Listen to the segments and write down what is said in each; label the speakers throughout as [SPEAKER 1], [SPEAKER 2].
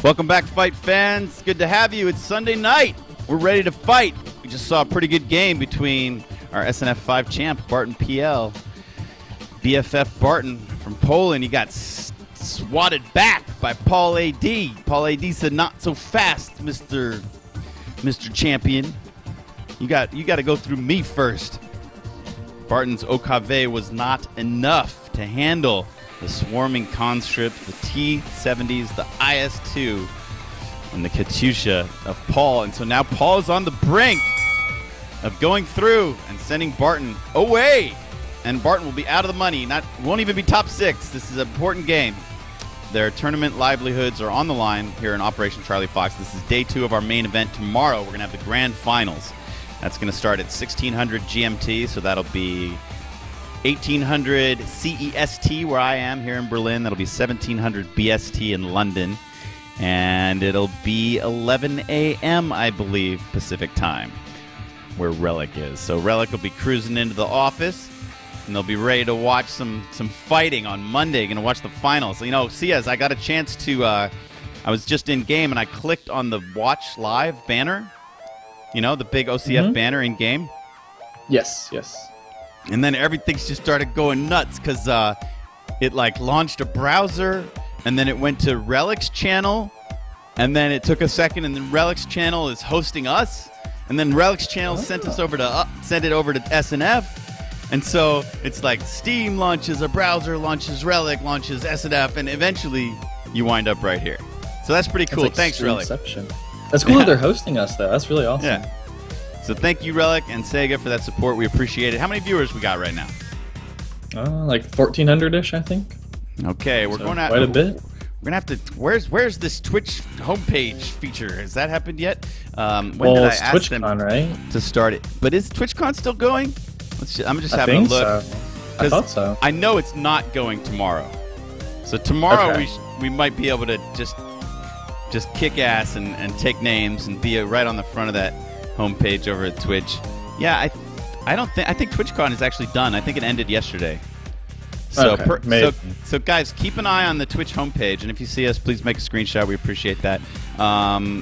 [SPEAKER 1] Welcome back, fight fans. Good to have you. It's Sunday night. We're ready to fight. We just saw a pretty good game between our SNF 5 champ, BartonPL. BFF Barton from Poland. He got swatted back by Paul A.D. Paul A.D. said, "Not so fast, Mr. Champion. You got to go through me first." Barton's OKV was not enough to handle the swarming conscript, the T-70s, the IS-2, and the Katyusha of Paul. And so now Paul is on the brink of going through and sending Barton away. And Barton will be out of the money. Won't even be top 6. This is an important game. Their tournament livelihoods are on the line here in Operation Charlie Fox. This is day 2 of our main event. Tomorrow we're going to have the grand finals. That's going to start at 1600 GMT, so that'll be 1800 CEST where I am here in Berlin. That'll be 1700 BST in London. And it'll be 11 a.m., I believe, Pacific time, where Relic is. So Relic will be cruising into the office, and they'll be ready to watch some fighting on Monday. Going to watch the finals. You know, Ciez, I got a chance to, I was just in game, and I clicked on the Watch Live banner. You know, the big OCF banner in game.
[SPEAKER 2] Yes, yes.
[SPEAKER 1] And then everything's just started going nuts because it like launched a browser, and then it went to Relic's channel, and then it took a second, and then Relic's channel is hosting us, and then Relic's channel sent it over to SNF, and so it's like Steam launches a browser, launches Relic, launches SNF, and eventually you wind up right here. So that's pretty cool.
[SPEAKER 2] Like
[SPEAKER 1] Thanks, Relic.
[SPEAKER 2] That's cool that they're hosting us, though. That's really awesome.
[SPEAKER 1] Yeah. So thank you, Relic and Sega, for that support. We appreciate it. How many viewers we got right now?
[SPEAKER 2] Like 1,400-ish, I think.
[SPEAKER 1] Okay, we're going out
[SPEAKER 2] quite a bit.
[SPEAKER 1] We're gonna have to. Where's this Twitch homepage feature? Has that happened yet? When
[SPEAKER 2] well,
[SPEAKER 1] did I
[SPEAKER 2] it's
[SPEAKER 1] ask them
[SPEAKER 2] TwitchCon, right?
[SPEAKER 1] to start it? But is TwitchCon still going? I'm just
[SPEAKER 2] I
[SPEAKER 1] having
[SPEAKER 2] think
[SPEAKER 1] a look.
[SPEAKER 2] So. I thought so.
[SPEAKER 1] I know it's not going tomorrow. So tomorrow
[SPEAKER 2] Okay.
[SPEAKER 1] we might be able to just kick ass and take names and be right on the front of that homepage over at Twitch. Yeah, I think TwitchCon is actually done. I think it ended yesterday. So,
[SPEAKER 2] okay,
[SPEAKER 1] so guys, keep an eye on the Twitch homepage, and if you see us, please make a screenshot. We appreciate that.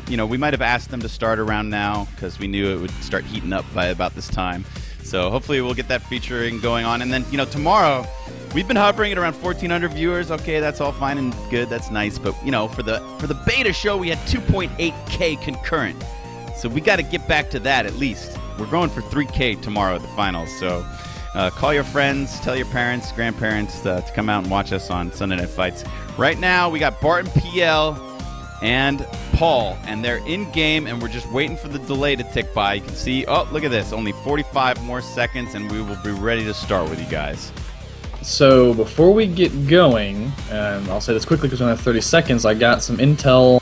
[SPEAKER 1] You know, we might have asked them to start around now because we knew it would start heating up by about this time. So hopefully we'll get that featuring going on. And then, you know, tomorrow, we've been hovering at around 1,400 viewers. Okay, that's all fine and good. That's nice. But, you know, for the beta show, we had 2.8K concurrent. So we got to get back to that at least. We're going for 3K tomorrow at the finals. So call your friends, tell your parents, grandparents to come out and watch us on Sunday Night Fights. Right now, we got BartonPL and Paul, and they're in game, and we're just waiting for the delay to tick by. You can see, oh, look at this, only 45 more seconds, and we will be ready to start with you guys.
[SPEAKER 2] So before we get going, and I'll say this quickly because we only have 30 seconds, I got some intel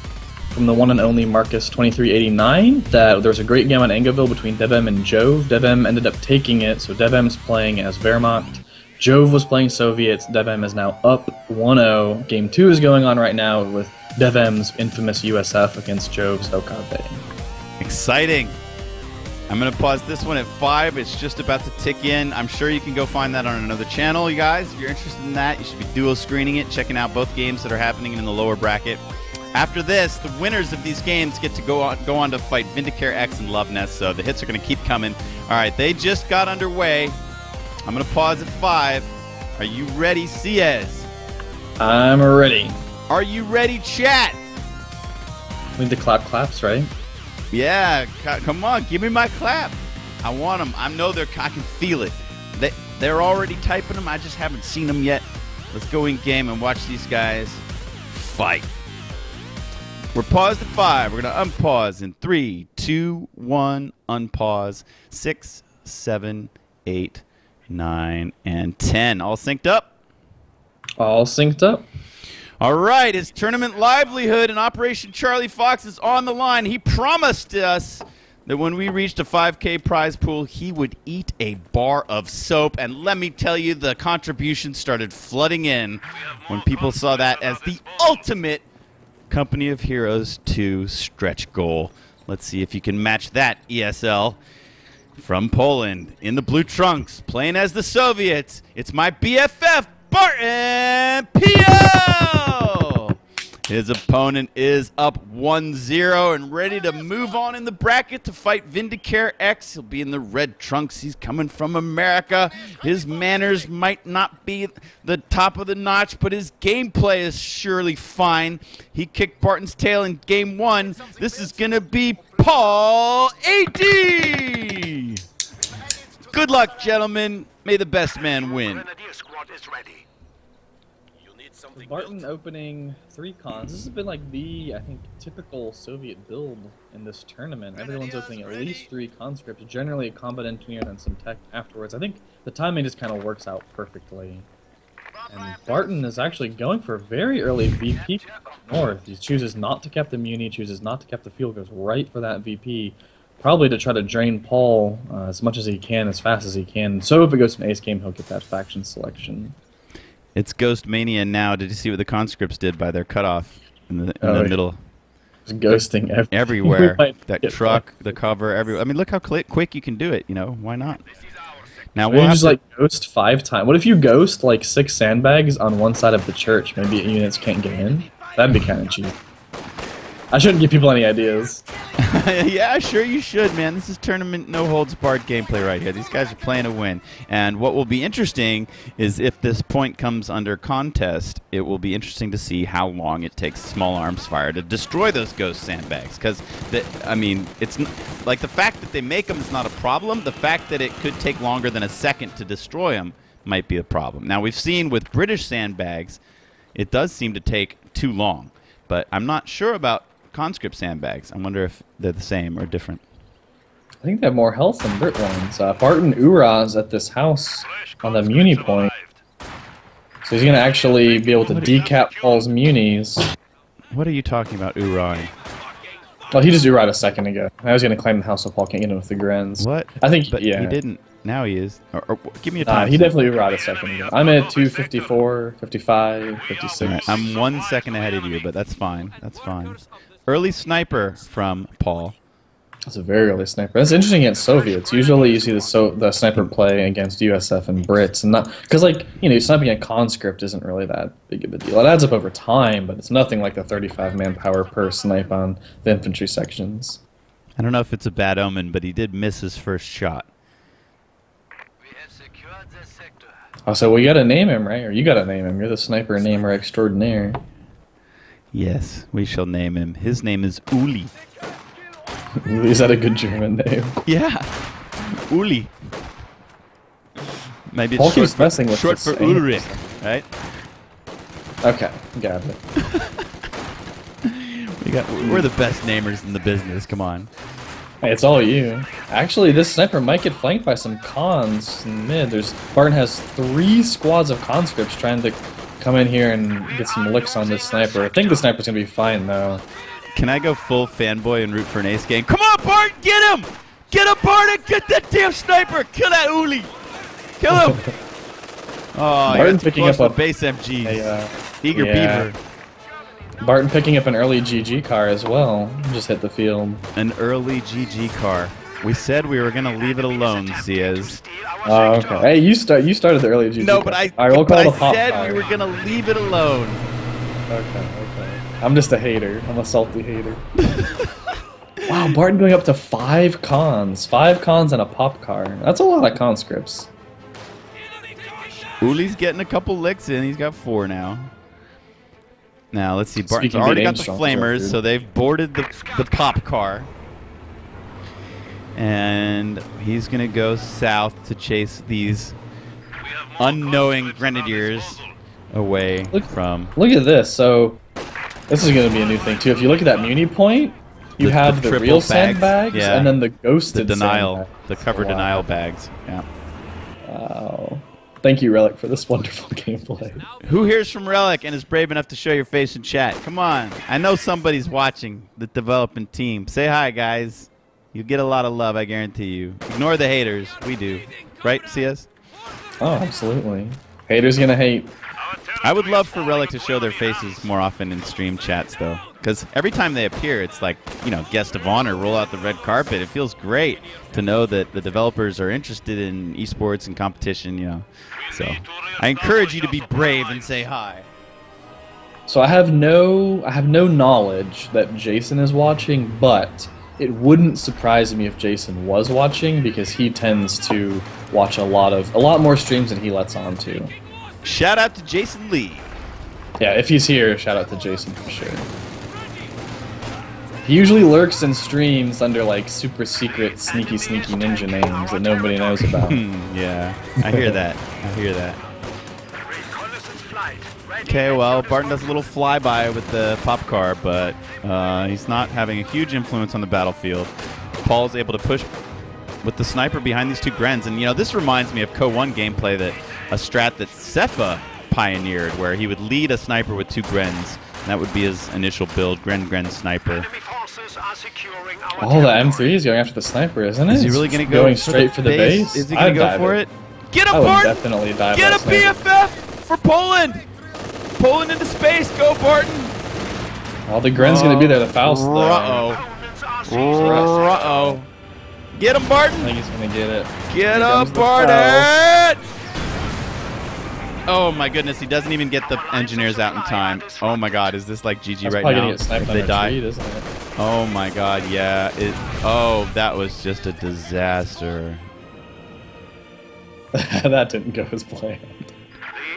[SPEAKER 2] from the one and only Marcus 2389 that there was a great game on Angeville between DevM and Jove. DevM ended up taking it, so DevM's playing as Wehrmacht. Jove was playing Soviets. DevM is now up 1-0. Game 2 is going on right now with DevM's infamous USF against Jove's OKV.
[SPEAKER 1] Exciting. I'm going to pause this one at 5. It's just about to tick in. I'm sure you can go find that on another channel, you guys. If you're interested in that, you should be dual screening it, checking out both games that are happening in the lower bracket. After this, the winners of these games get to go on to fight Vindicare X and Love Nest, so the hits are going to keep coming. All right, they just got underway. I'm going to pause at 5. Are you ready, Ciez?
[SPEAKER 2] I'm ready.
[SPEAKER 1] Are you ready, chat?
[SPEAKER 2] We need to clap claps, right?
[SPEAKER 1] Yeah, come on, give me my clap. I want them. I know I can feel it. They're already typing them. I just haven't seen them yet. Let's go in game and watch these guys fight. We're paused at 5. We're going to unpause in 3, 2, 1, unpause. 6, 7, 8, 9, and 10. All synced up?
[SPEAKER 2] All synced up.
[SPEAKER 1] All right, his tournament livelihood in Operation Charlie Fox is on the line. He promised us that when we reached a 5K prize pool, he would eat a bar of soap. And let me tell you, the contributions started flooding in when people saw that as the ultimate Company of Heroes 2 stretch goal. Let's see if you can match that, ESL. From Poland, in the blue trunks, playing as the Soviets, it's my BFF, BartonPL! His opponent is up 1-0 and ready to move on in the bracket to fight Vindicare X. He'll be in the red trunks. He's coming from America. His manners might not be the top of the notch, but his gameplay is surely fine. He kicked Barton's tail in game 1. This is going to be Paul 80. Good luck, gentlemen. May the best man win.
[SPEAKER 2] Barton opening 3 cons. This has been like the, I think, typical Soviet build in this tournament. Everyone's opening at least 3 conscripts, generally a combat engineer and some tech afterwards. I think the timing just kind of works out perfectly. And Barton is actually going for a very early VP north. He chooses not to cap the Muni, chooses not to cap the field, goes right for that VP, probably to try to drain Paul as much as he can, as fast as he can. So if it goes to an ace game, he'll get that faction selection.
[SPEAKER 1] It's Ghost Mania now. Did you see what the conscripts did by their cutoff in the middle?
[SPEAKER 2] Just ghosting
[SPEAKER 1] everywhere. That truck, the cover, everywhere. I mean, look how quick you can do it. You know, why not? Now
[SPEAKER 2] we'll just like ghost 5 times. What if you ghost like 6 sandbags on one side of the church? Maybe units can't get in. That'd be kind of cheap. I shouldn't give people any ideas.
[SPEAKER 1] Yeah, sure you should, man. This is tournament no-holds-barred gameplay right here. These guys are playing to win. And what will be interesting is if this point comes under contest, it will be interesting to see how long it takes small arms fire to destroy those ghost sandbags. Because, I mean, it's like the fact that they make them is not a problem. The fact that it could take longer than a second to destroy them might be a problem. Now, we've seen with British sandbags, it does seem to take too long. But I'm not sure about conscript sandbags. I wonder if they're the same or different.
[SPEAKER 2] I think they have more health than Brit ones. Barton Uraz at this house on the Muni point. So he's going to actually be able to decap Paul's Munis.
[SPEAKER 1] What are you talking about, Urai?
[SPEAKER 2] Well, he just Ura'd a second ago. I was going to claim the house so Paul can't get in with the Grens.
[SPEAKER 1] What?
[SPEAKER 2] I think,
[SPEAKER 1] but
[SPEAKER 2] yeah.
[SPEAKER 1] He didn't. Now he is. Or give me a time.
[SPEAKER 2] He definitely Ura'd a second ago. I'm at 254, 55, 56.
[SPEAKER 1] Right. I'm 1 second ahead of you, but that's fine. That's fine. Early sniper from Paul.
[SPEAKER 2] That's a very early sniper. That's interesting against Soviets. Usually you see the sniper play against USF and Brits, and not because, like, you know, sniping a conscript isn't really that big of a deal. It adds up over time, but it's nothing like the 35 manpower per snipe on the infantry sections.
[SPEAKER 1] I don't know if it's a bad omen, but he did miss his first shot.
[SPEAKER 2] Oh, so we gotta name him, right? Or you gotta name him. You're the sniper namer extraordinaire.
[SPEAKER 1] Yes, we shall name him. His name is Uli.
[SPEAKER 2] Is that a good German name?
[SPEAKER 1] Yeah, Uli. Maybe
[SPEAKER 2] Paul
[SPEAKER 1] it's
[SPEAKER 2] short
[SPEAKER 1] for Ulrich, right?
[SPEAKER 2] Okay, got it.
[SPEAKER 1] We're the best namers in the business. Come on.
[SPEAKER 2] Hey, it's all you. Actually, this sniper might get flanked by some cons in mid. Barton has 3 squads of conscripts trying to come in here and get some licks on this sniper. I think the sniper's gonna be fine though.
[SPEAKER 1] Can I go full fanboy and root for an ace game? Come on, Barton, get him! Get him, Barton! Get that damn sniper! Kill that Uli! Kill him! Oh,
[SPEAKER 2] Barton picking up a
[SPEAKER 1] base MGs. Eager
[SPEAKER 2] yeah.
[SPEAKER 1] Beaver.
[SPEAKER 2] Barton picking up an early GG car as well. Just hit the field.
[SPEAKER 1] An early GG car. We said we were gonna leave it alone, Ciez.
[SPEAKER 2] Oh, okay. Hey, you started the early GG.
[SPEAKER 1] No,
[SPEAKER 2] car.
[SPEAKER 1] but I said
[SPEAKER 2] car.
[SPEAKER 1] we were gonna leave it alone.
[SPEAKER 2] Okay. I'm just a hater. I'm a salty hater. Wow, Barton going up to 5 cons. 5 cons and a pop car. That's a lot of conscripts.
[SPEAKER 1] Uli's getting a couple licks in. He's got 4 now. Now, let's see. Barton's already got the flamers, so they've boarded the pop car. And he's going to go south to chase these unknowing grenadiers away from...
[SPEAKER 2] Look at this. So, this is going to be a new thing, too. If you look at that Muni point, you have the real sandbags and then the ghosted
[SPEAKER 1] denial,
[SPEAKER 2] sandbags.
[SPEAKER 1] the cover denial bags. Yeah.
[SPEAKER 2] Wow. Thank you, Relic, for this wonderful gameplay.
[SPEAKER 1] Who hears from Relic and is brave enough to show your face in chat? Come on. I know somebody's watching the development team. Say hi, guys. You get a lot of love, I guarantee you. Ignore the haters. We do. Right, Ciez?
[SPEAKER 2] Oh, absolutely. Haters gonna hate.
[SPEAKER 1] I would love for Relic to show their faces more often in stream chats, though. Because every time they appear, it's like, you know, guest of honor, roll out the red carpet. It feels great to know that the developers are interested in esports and competition, you know. So I encourage you to be brave and say hi.
[SPEAKER 2] So I have no knowledge that Jason is watching, but it wouldn't surprise me if Jason was watching because he tends to watch a lot more streams than he lets on to.
[SPEAKER 1] Shout out to Jason Lee.
[SPEAKER 2] Yeah, if he's here, shout out to Jason for sure. He usually lurks in streams under like super secret, sneaky ninja names that nobody knows about.
[SPEAKER 1] Yeah, I hear that. I hear that. Okay, well, Barton does a little flyby with the pop car, but he's not having a huge influence on the battlefield. Paul's able to push with the sniper behind these two Grens, and you know, this reminds me of Co-1 gameplay, that a strat that Cepha pioneered, where he would lead a sniper with two Grens. And that would be his initial build, Gren sniper.
[SPEAKER 2] Oh, the M3 is going after the sniper, isn't it?
[SPEAKER 1] Is he really going to go
[SPEAKER 2] straight for the base?
[SPEAKER 1] Is he going to go for it? Get him, Barton!
[SPEAKER 2] Definitely dive.
[SPEAKER 1] Get a BFF for Poland! Poland into space, go Barton!
[SPEAKER 2] Well, the Gren's going to be there to Faust, though.
[SPEAKER 1] Uh-oh. Get him, Barton!
[SPEAKER 2] I think he's going to get it.
[SPEAKER 1] Get up, Barton! Oh my goodness, he doesn't even get the engineers out in time. Oh my god, is this like GG right now? If they die?
[SPEAKER 2] Isn't it?
[SPEAKER 1] Oh my god, yeah. Oh, that was just a disaster.
[SPEAKER 2] That didn't go as planned.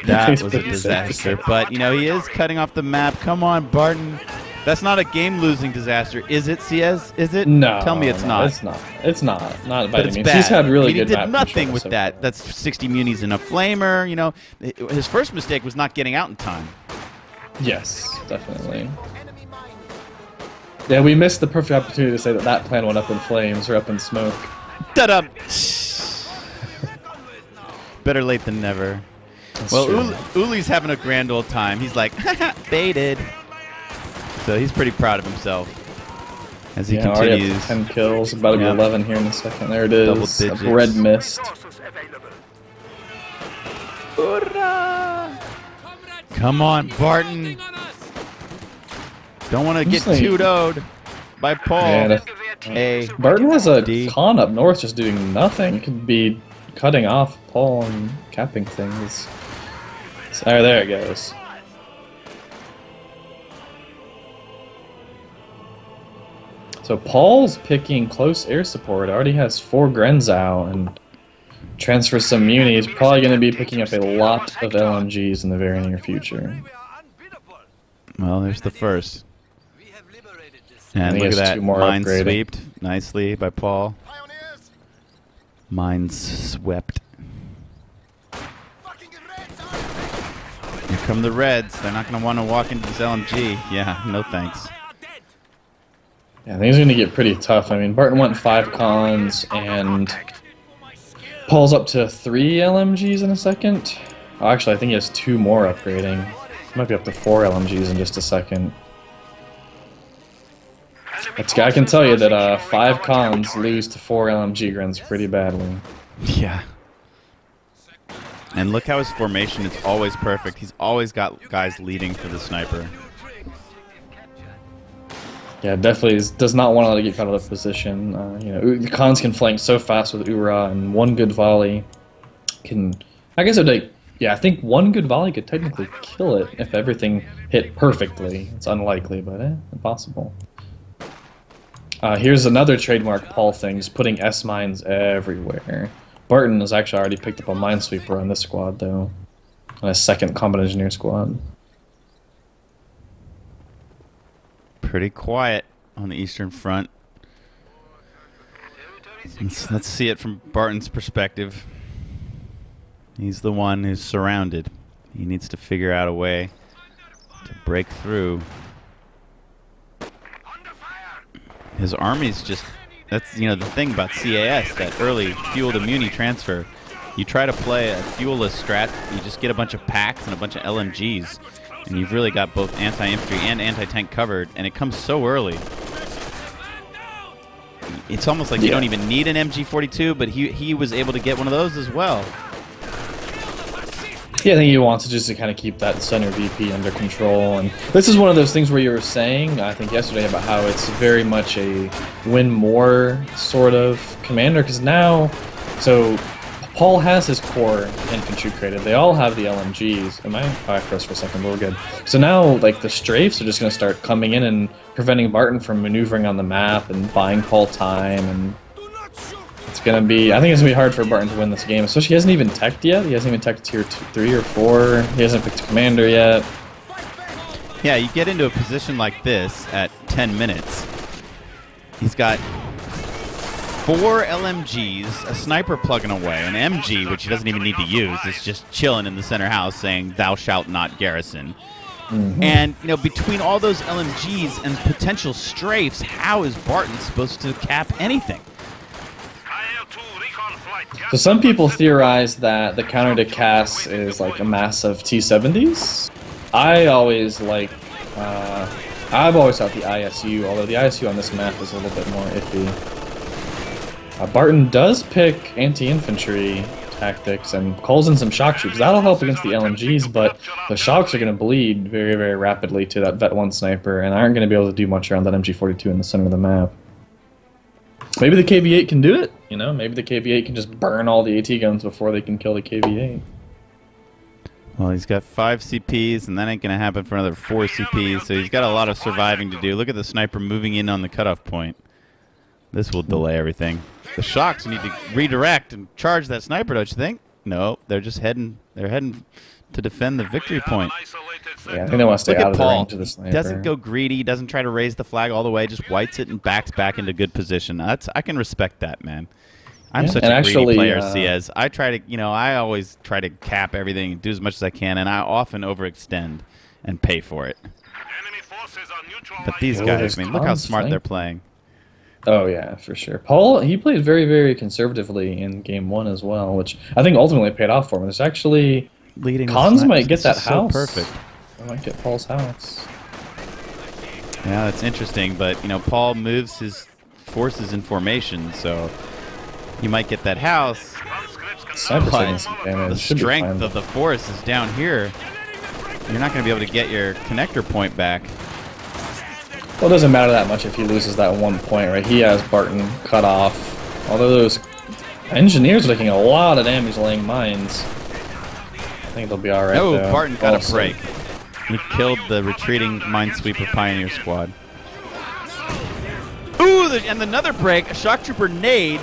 [SPEAKER 1] That was a disaster. But, you know, he is cutting off the map. Come on, Barton. That's not a game-losing disaster, is it, Ciez? Is it?
[SPEAKER 2] No.
[SPEAKER 1] Tell me it's not.
[SPEAKER 2] It's not. It's not. Not by
[SPEAKER 1] but
[SPEAKER 2] any
[SPEAKER 1] it's
[SPEAKER 2] means.
[SPEAKER 1] bad.
[SPEAKER 2] He's had really good
[SPEAKER 1] He
[SPEAKER 2] map
[SPEAKER 1] did nothing
[SPEAKER 2] control
[SPEAKER 1] with
[SPEAKER 2] so
[SPEAKER 1] that.
[SPEAKER 2] far.
[SPEAKER 1] That's 60 munis in a flamer, you know. His first mistake was not getting out in time.
[SPEAKER 2] Yes, definitely. Yeah, we missed the perfect opportunity to say that that plan went up in flames or up in smoke.
[SPEAKER 1] Ta-da! Better late than never.
[SPEAKER 2] That's
[SPEAKER 1] well,
[SPEAKER 2] true.
[SPEAKER 1] Uli's having a grand old time. He's like, baited. So he's pretty proud of himself as he continues.
[SPEAKER 2] Already 10 kills, about to be 11 here in a second. There it is.
[SPEAKER 1] Double digits.
[SPEAKER 2] A red mist.
[SPEAKER 1] Hoorah! Come on, Barton. Don't want to get 2-0'd by Paul.
[SPEAKER 2] Yeah, Barton has a con up north just doing nothing. He could be cutting off Paul and capping things. So, there it goes. So Paul's picking close air support. Already has 4 Grens out and transfers some munis. Probably going to be picking up a lot of LMGs in the very near future.
[SPEAKER 1] Well, there's the first. And look at that, mine swept nicely by Paul. Mine swept. Here come the Reds. They're not going to want to walk into this LMG. Yeah, no thanks.
[SPEAKER 2] Yeah, I think it's going to get pretty tough. I mean, Barton went 5 cons, and Paul's up to 3 LMGs in a second. Oh, actually, I think he has 2 more upgrading. He might be up to 4 LMGs in just a second. I can tell you that 5 cons lose to 4 LMG Grens pretty badly.
[SPEAKER 1] Yeah. And look how his formation is always perfect. He's always got guys leading for the sniper.
[SPEAKER 2] Yeah, definitely does not want to let it get out of position. You know, the cons can flank so fast with Ura, and one good volley can. I guess yeah, I think one good volley could technically kill it if everything hit perfectly. It's unlikely, but impossible. Here's another trademark Paul thing: is putting S mines everywhere. Barton has actually already picked up a minesweeper on this squad, though, on a second combat engineer squad.
[SPEAKER 1] Pretty quiet on the Eastern Front. Let's see it from Barton's perspective. He's the one who's surrounded. He needs to figure out a way to break through. His army's just... That's, you know, the thing about CAS, that early fuel to muni transfer. You try to play a fuelless strat, you just get a bunch of packs and a bunch of LMGs. And you've really got both anti-infantry and anti-tank covered, and it comes so early. It's almost like you don't even need an MG42, but he was able to get one of those as well.
[SPEAKER 2] Yeah, I think he wants to just kind of keep that center VP under control. And this is one of those things where you were saying, I think yesterday, about how it's very much a win more sort of commander, because now, so Paul has his core infantry created. They all have the LMGs. I froze for a second, but we're good. So now, like, the strafes are just going to start coming in and preventing Barton from maneuvering on the map and buying Paul time. And it's going to be... I think it's going to be hard for Barton to win this game. Especially, he hasn't even teched yet. He hasn't even teched tier 3 or 4. He hasn't picked a commander yet.
[SPEAKER 1] Yeah, you get into a position like this at 10 minutes. He's got 4 LMGs, a sniper plugging away, an MG, which he doesn't even need to use. It's just chilling in the center house saying, "Thou shalt not garrison." And, you know, between all those LMGs and potential strafes, how is Barton supposed to cap anything?
[SPEAKER 2] So some people theorize that the counter to Cass is like a mass of T-70s. I've always thought the ISU, although the ISU on this map is a little bit more iffy. Barton does pick anti-infantry tactics and calls in some shock troops. That'll help against the LMGs, but the shocks are going to bleed very, very rapidly to that Vet 1 sniper and aren't going to be able to do much around that MG42 in the center of the map. Maybe the KV-8 can do it, you know? Maybe the KV-8 can just burn all the AT guns before they can kill the KV-8.
[SPEAKER 1] Well, he's got 5 CPs, and that ain't going to happen for another 4 CPs, so he's got a lot of surviving to do. Look at the sniper moving in on the cutoff point. This will delay everything. The shocks need to redirect and charge that sniper, don't you think? No, they're just heading. They're heading to defend the victory point.
[SPEAKER 2] Yeah, I think they want to stay out of the range of the sniper.
[SPEAKER 1] Doesn't go greedy. Doesn't try to raise the flag all the way. Just whites it and backs back into good position. I can respect that, man. I'm such a greedy player, Ciez. I try to, I always try to cap everything and do as much as I can, and I often overextend and pay for it. But these guys, I mean, look how smart they're playing.
[SPEAKER 2] Oh, yeah, for sure. Paul, he played very, very conservatively in Game 1 as well, which I think ultimately paid off for him. It's actually... Cons might get that house.
[SPEAKER 1] So perfect.
[SPEAKER 2] I might get Paul's house.
[SPEAKER 1] Yeah, that's interesting, but, Paul moves his forces in formation, so you might get that house.
[SPEAKER 2] The
[SPEAKER 1] strength of the force is down here. You're not going to be able to get your connector point back.
[SPEAKER 2] Well, it doesn't matter that much if he loses that 1 point, right? He has Barton cut off. Although those engineers are taking a lot of damage laying mines. I think they'll be alright.
[SPEAKER 1] Oh, Barton got a break. He killed the retreating Minesweeper Pioneer squad. Ooh, and another break. A shock trooper nade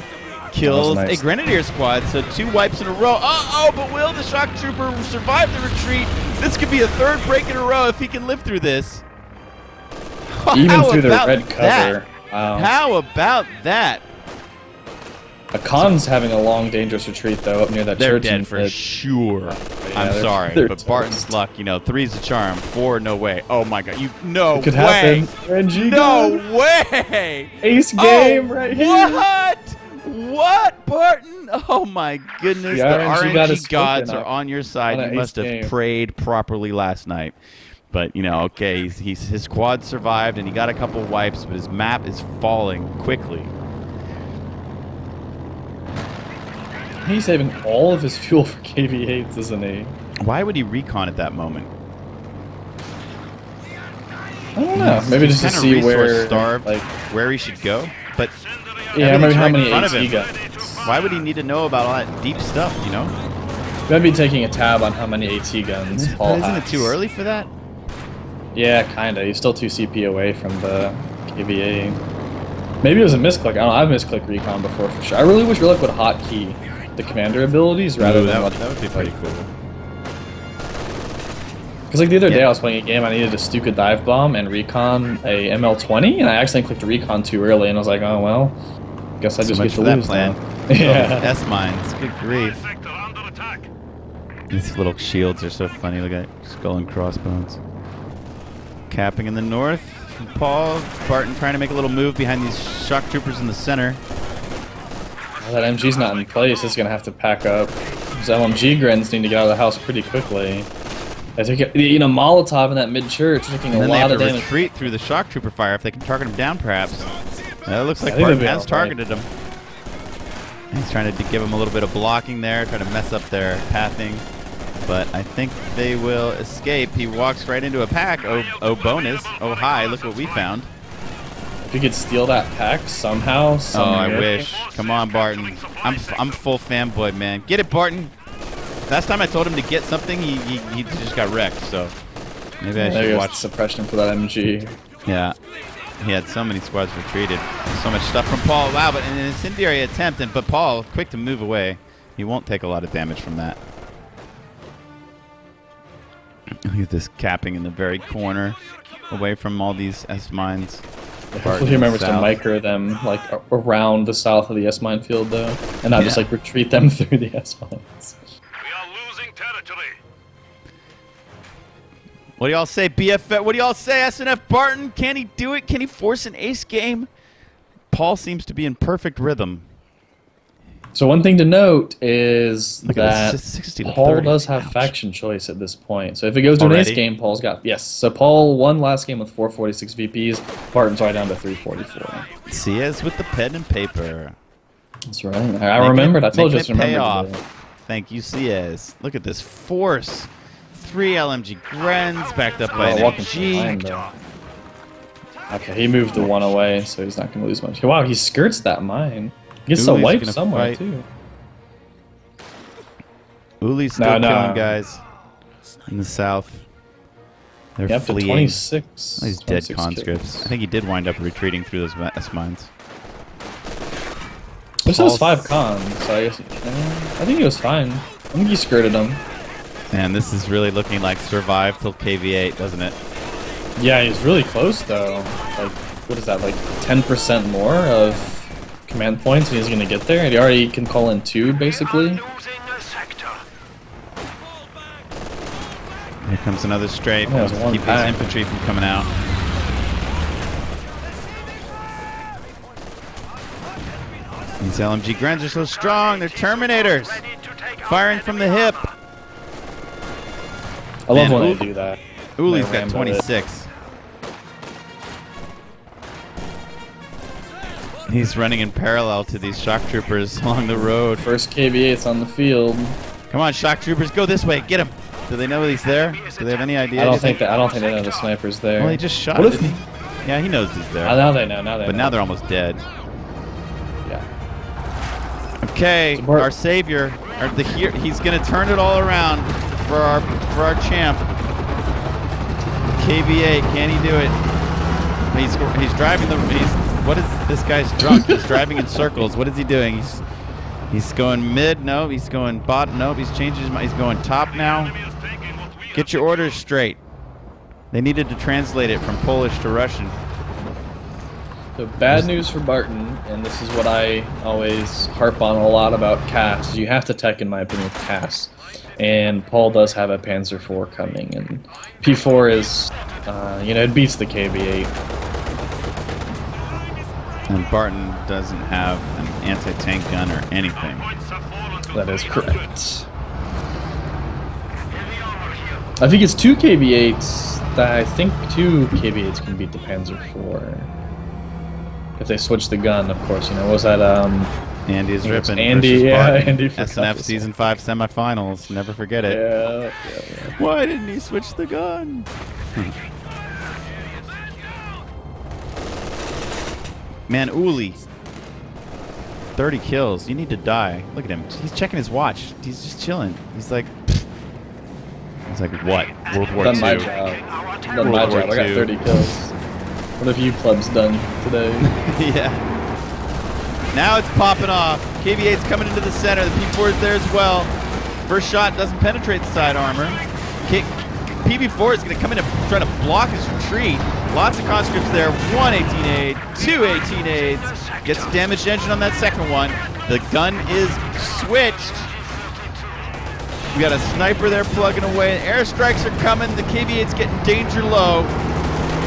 [SPEAKER 1] kills a Grenadier squad. So 2 wipes in a row. Uh-oh, but will the shock trooper survive the retreat? This could be a 3rd break in a row if he can live through this.
[SPEAKER 2] Even through the red cover. Wow.
[SPEAKER 1] How about that?
[SPEAKER 2] Khan's having a long, dangerous retreat, though, up near that church.
[SPEAKER 1] They're dead for sure. I'm sorry, but Barton's luck, 3's a charm, 4, no way. Oh my god, no way.
[SPEAKER 2] Could happen. RNG
[SPEAKER 1] no way.
[SPEAKER 2] Ace game right here.
[SPEAKER 1] What, Barton? Oh my goodness, the RNG gods are on your side. You must have prayed properly last night. But, okay, his squad survived, and he got a couple wipes, but his map is falling quickly.
[SPEAKER 2] He's saving all of his fuel for KV-8s, isn't he?
[SPEAKER 1] Why would he recon at that moment?
[SPEAKER 2] I don't know. Maybe just to see where,
[SPEAKER 1] where he should go. But
[SPEAKER 2] yeah, maybe how many AT guns.
[SPEAKER 1] Why would he need to know about all that deep stuff?
[SPEAKER 2] Maybe taking a tab on how many AT guns Paul has.
[SPEAKER 1] Isn't it too early for that?
[SPEAKER 2] Yeah, kinda. He's still 2 CP away from the KV-8. Maybe it was a misclick. I don't know. I've misclicked recon before for sure. I really wish Relic would hotkey the commander abilities rather than
[SPEAKER 1] that would be pretty cool.
[SPEAKER 2] Because the other day I was playing a game, I needed to Stuka dive bomb and recon a ML20, and I accidentally clicked recon too early, and I was like, oh well, guess I just get to lose
[SPEAKER 1] plan.
[SPEAKER 2] Yeah.
[SPEAKER 1] S mines, good grief. These little shields are so funny. Look at skull and crossbones. Capping in the north from Paul. Barton trying to make a little move behind these shock troopers in the center.
[SPEAKER 2] Well, that MG's not in place. It's going to have to pack up. Those LMG grins need to get out of the house pretty quickly. They took Molotov in that mid-church, taking a lot of damage.
[SPEAKER 1] They have to retreat through the shock trooper fire if they can target him down, perhaps. It looks like Barton has targeted him. He's trying to give him a little bit of blocking there, trying to mess up their pathing. But I think they will escape. He walks right into a pack. Oh, bonus. Oh, hi. Look what we found.
[SPEAKER 2] we could steal that pack somehow.
[SPEAKER 1] Oh, I wish. Come on, Barton. I'm full fanboy, man. Get it, Barton. Last time I told him to get something, he just got wrecked. So maybe I should watch
[SPEAKER 2] suppression for that MG.
[SPEAKER 1] Yeah. He had so many squads retreated. So much stuff from Paul. Wow, but an incendiary attempt, but Paul quick to move away. He won't take a lot of damage from that. Look at this capping in the very corner, away from all these S mines.
[SPEAKER 2] Hopefully he remembers to micro them like around the south of the S mine field though, and not just like retreat them through the S mines.
[SPEAKER 3] We are losing territory.
[SPEAKER 1] What do y'all say, BFF? What do y'all say, SNF Barton? Can he do it? Can he force an ace game? Paul seems to be in perfect rhythm.
[SPEAKER 2] So one thing to note is
[SPEAKER 1] Look
[SPEAKER 2] that
[SPEAKER 1] 60 to
[SPEAKER 2] Paul
[SPEAKER 1] 30.
[SPEAKER 2] does have faction choice at this point. So if it goes to an ace game, Paul's got... Yes, so Paul won last game with 446 VPs. Barton's right down to 344.
[SPEAKER 1] Ciez with the pen and paper.
[SPEAKER 2] That's right. I remembered. I told you to remember.
[SPEAKER 1] Off. Thank you, Ciez. Look at this force. 3 LMG Grens backed up by an MG.
[SPEAKER 2] Okay, he moved the one away, so he's not going to lose much. Wow, he skirts that mine. He gets a wipe somewhere, too.
[SPEAKER 1] Uli's still killing guys in the south. They're fleeing.
[SPEAKER 2] To 26.
[SPEAKER 1] Oh, he's dead conscripts. I think he did wind up retreating through those S mines.
[SPEAKER 2] This was 5 cons, so I guess... I think he was fine. I think he skirted him.
[SPEAKER 1] Man, this is really looking like survive till KV8, doesn't it?
[SPEAKER 2] Yeah, he's really close, though. Like, what is that, like 10% more of command points and he's going to get there? And he already can call in 2, basically.
[SPEAKER 1] Here comes another strafe. Keep his infantry from coming out. These LMG Grens are so strong. They're Terminators. Firing from the hip.
[SPEAKER 2] I love when they do that.
[SPEAKER 1] Uli's got 26. He's running in parallel to these shock troopers along the road.
[SPEAKER 2] First KV8's on the field.
[SPEAKER 1] Come on, shock troopers, go this way. Get him. Do they know he's there? Do they have any idea?
[SPEAKER 2] I don't think they know the sniper's there.
[SPEAKER 1] Well, he just shot him, didn't he? Yeah, he knows he's there.
[SPEAKER 2] Now they know.
[SPEAKER 1] But now they're almost dead.
[SPEAKER 2] Yeah.
[SPEAKER 1] Okay, our savior, he's gonna turn it all around for our champ. KV8, can he do it? He's driving the. What is this guy's drunk? He's driving in circles. What is he doing? He's going mid. No, he's going bottom. Nope, he's changing his mind. He's going top now. Get your orders straight. They needed to translate it from Polish to Russian.
[SPEAKER 2] So bad news for Barton, and this is what I always harp on a lot about CAS, is you have to tech, in my opinion, with CAS. And Paul does have a Panzer IV coming, and P4 is, it beats the KV8.
[SPEAKER 1] And Barton doesn't have an anti-tank gun or anything.
[SPEAKER 2] That is correct. I think it's 2 KV8s. I think 2 KV8s can beat the Panzer IV. If they switch the gun, of course. What was that?
[SPEAKER 1] Andy's ripping.
[SPEAKER 2] Andy, Andy.
[SPEAKER 1] SNF Season 5 semifinals. Never forget it.
[SPEAKER 2] Yeah.
[SPEAKER 1] Why didn't he switch the gun? Man, Uli. 30 kills. You need to die. Look at him. He's checking his watch. He's just chilling. He's like, what? World War II.
[SPEAKER 2] Done my job. Done my job. I got 30 kills. What have you plebs done today?
[SPEAKER 1] Yeah. Now it's popping off. KV8's coming into the center. The P4 is there as well. First shot doesn't penetrate the side armor. PB4 is going to come in and try to block his retreat. Lots of conscripts there. 1 18-aid, 2 18-aids. Gets a damaged engine on that second one. The gun is switched. We got a sniper there plugging away. Airstrikes are coming. The KV8's getting danger low.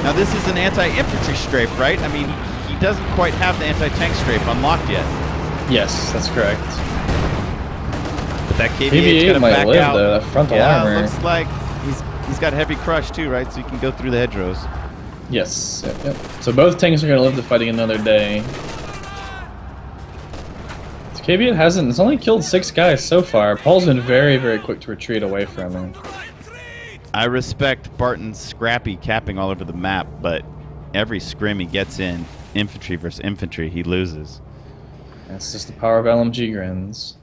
[SPEAKER 1] Now this is an anti-infantry strafe, right? I mean, he doesn't quite have the anti-tank strafe unlocked yet.
[SPEAKER 2] Yes, that's correct.
[SPEAKER 1] But that KV8's going to back
[SPEAKER 2] live,
[SPEAKER 1] out.
[SPEAKER 2] Though, that frontal armor.
[SPEAKER 1] Looks like he's got heavy crush too, right? So he can go through the hedgerows.
[SPEAKER 2] Yes. Yep. So both tanks are going to live to fighting another day. So KV8 it's only killed 6 guys so far. Paul's been very, very quick to retreat away from him.
[SPEAKER 1] I respect Barton's scrappy capping all over the map, but every scrim he gets in, infantry versus infantry, he loses.
[SPEAKER 2] That's just the power of LMG grins.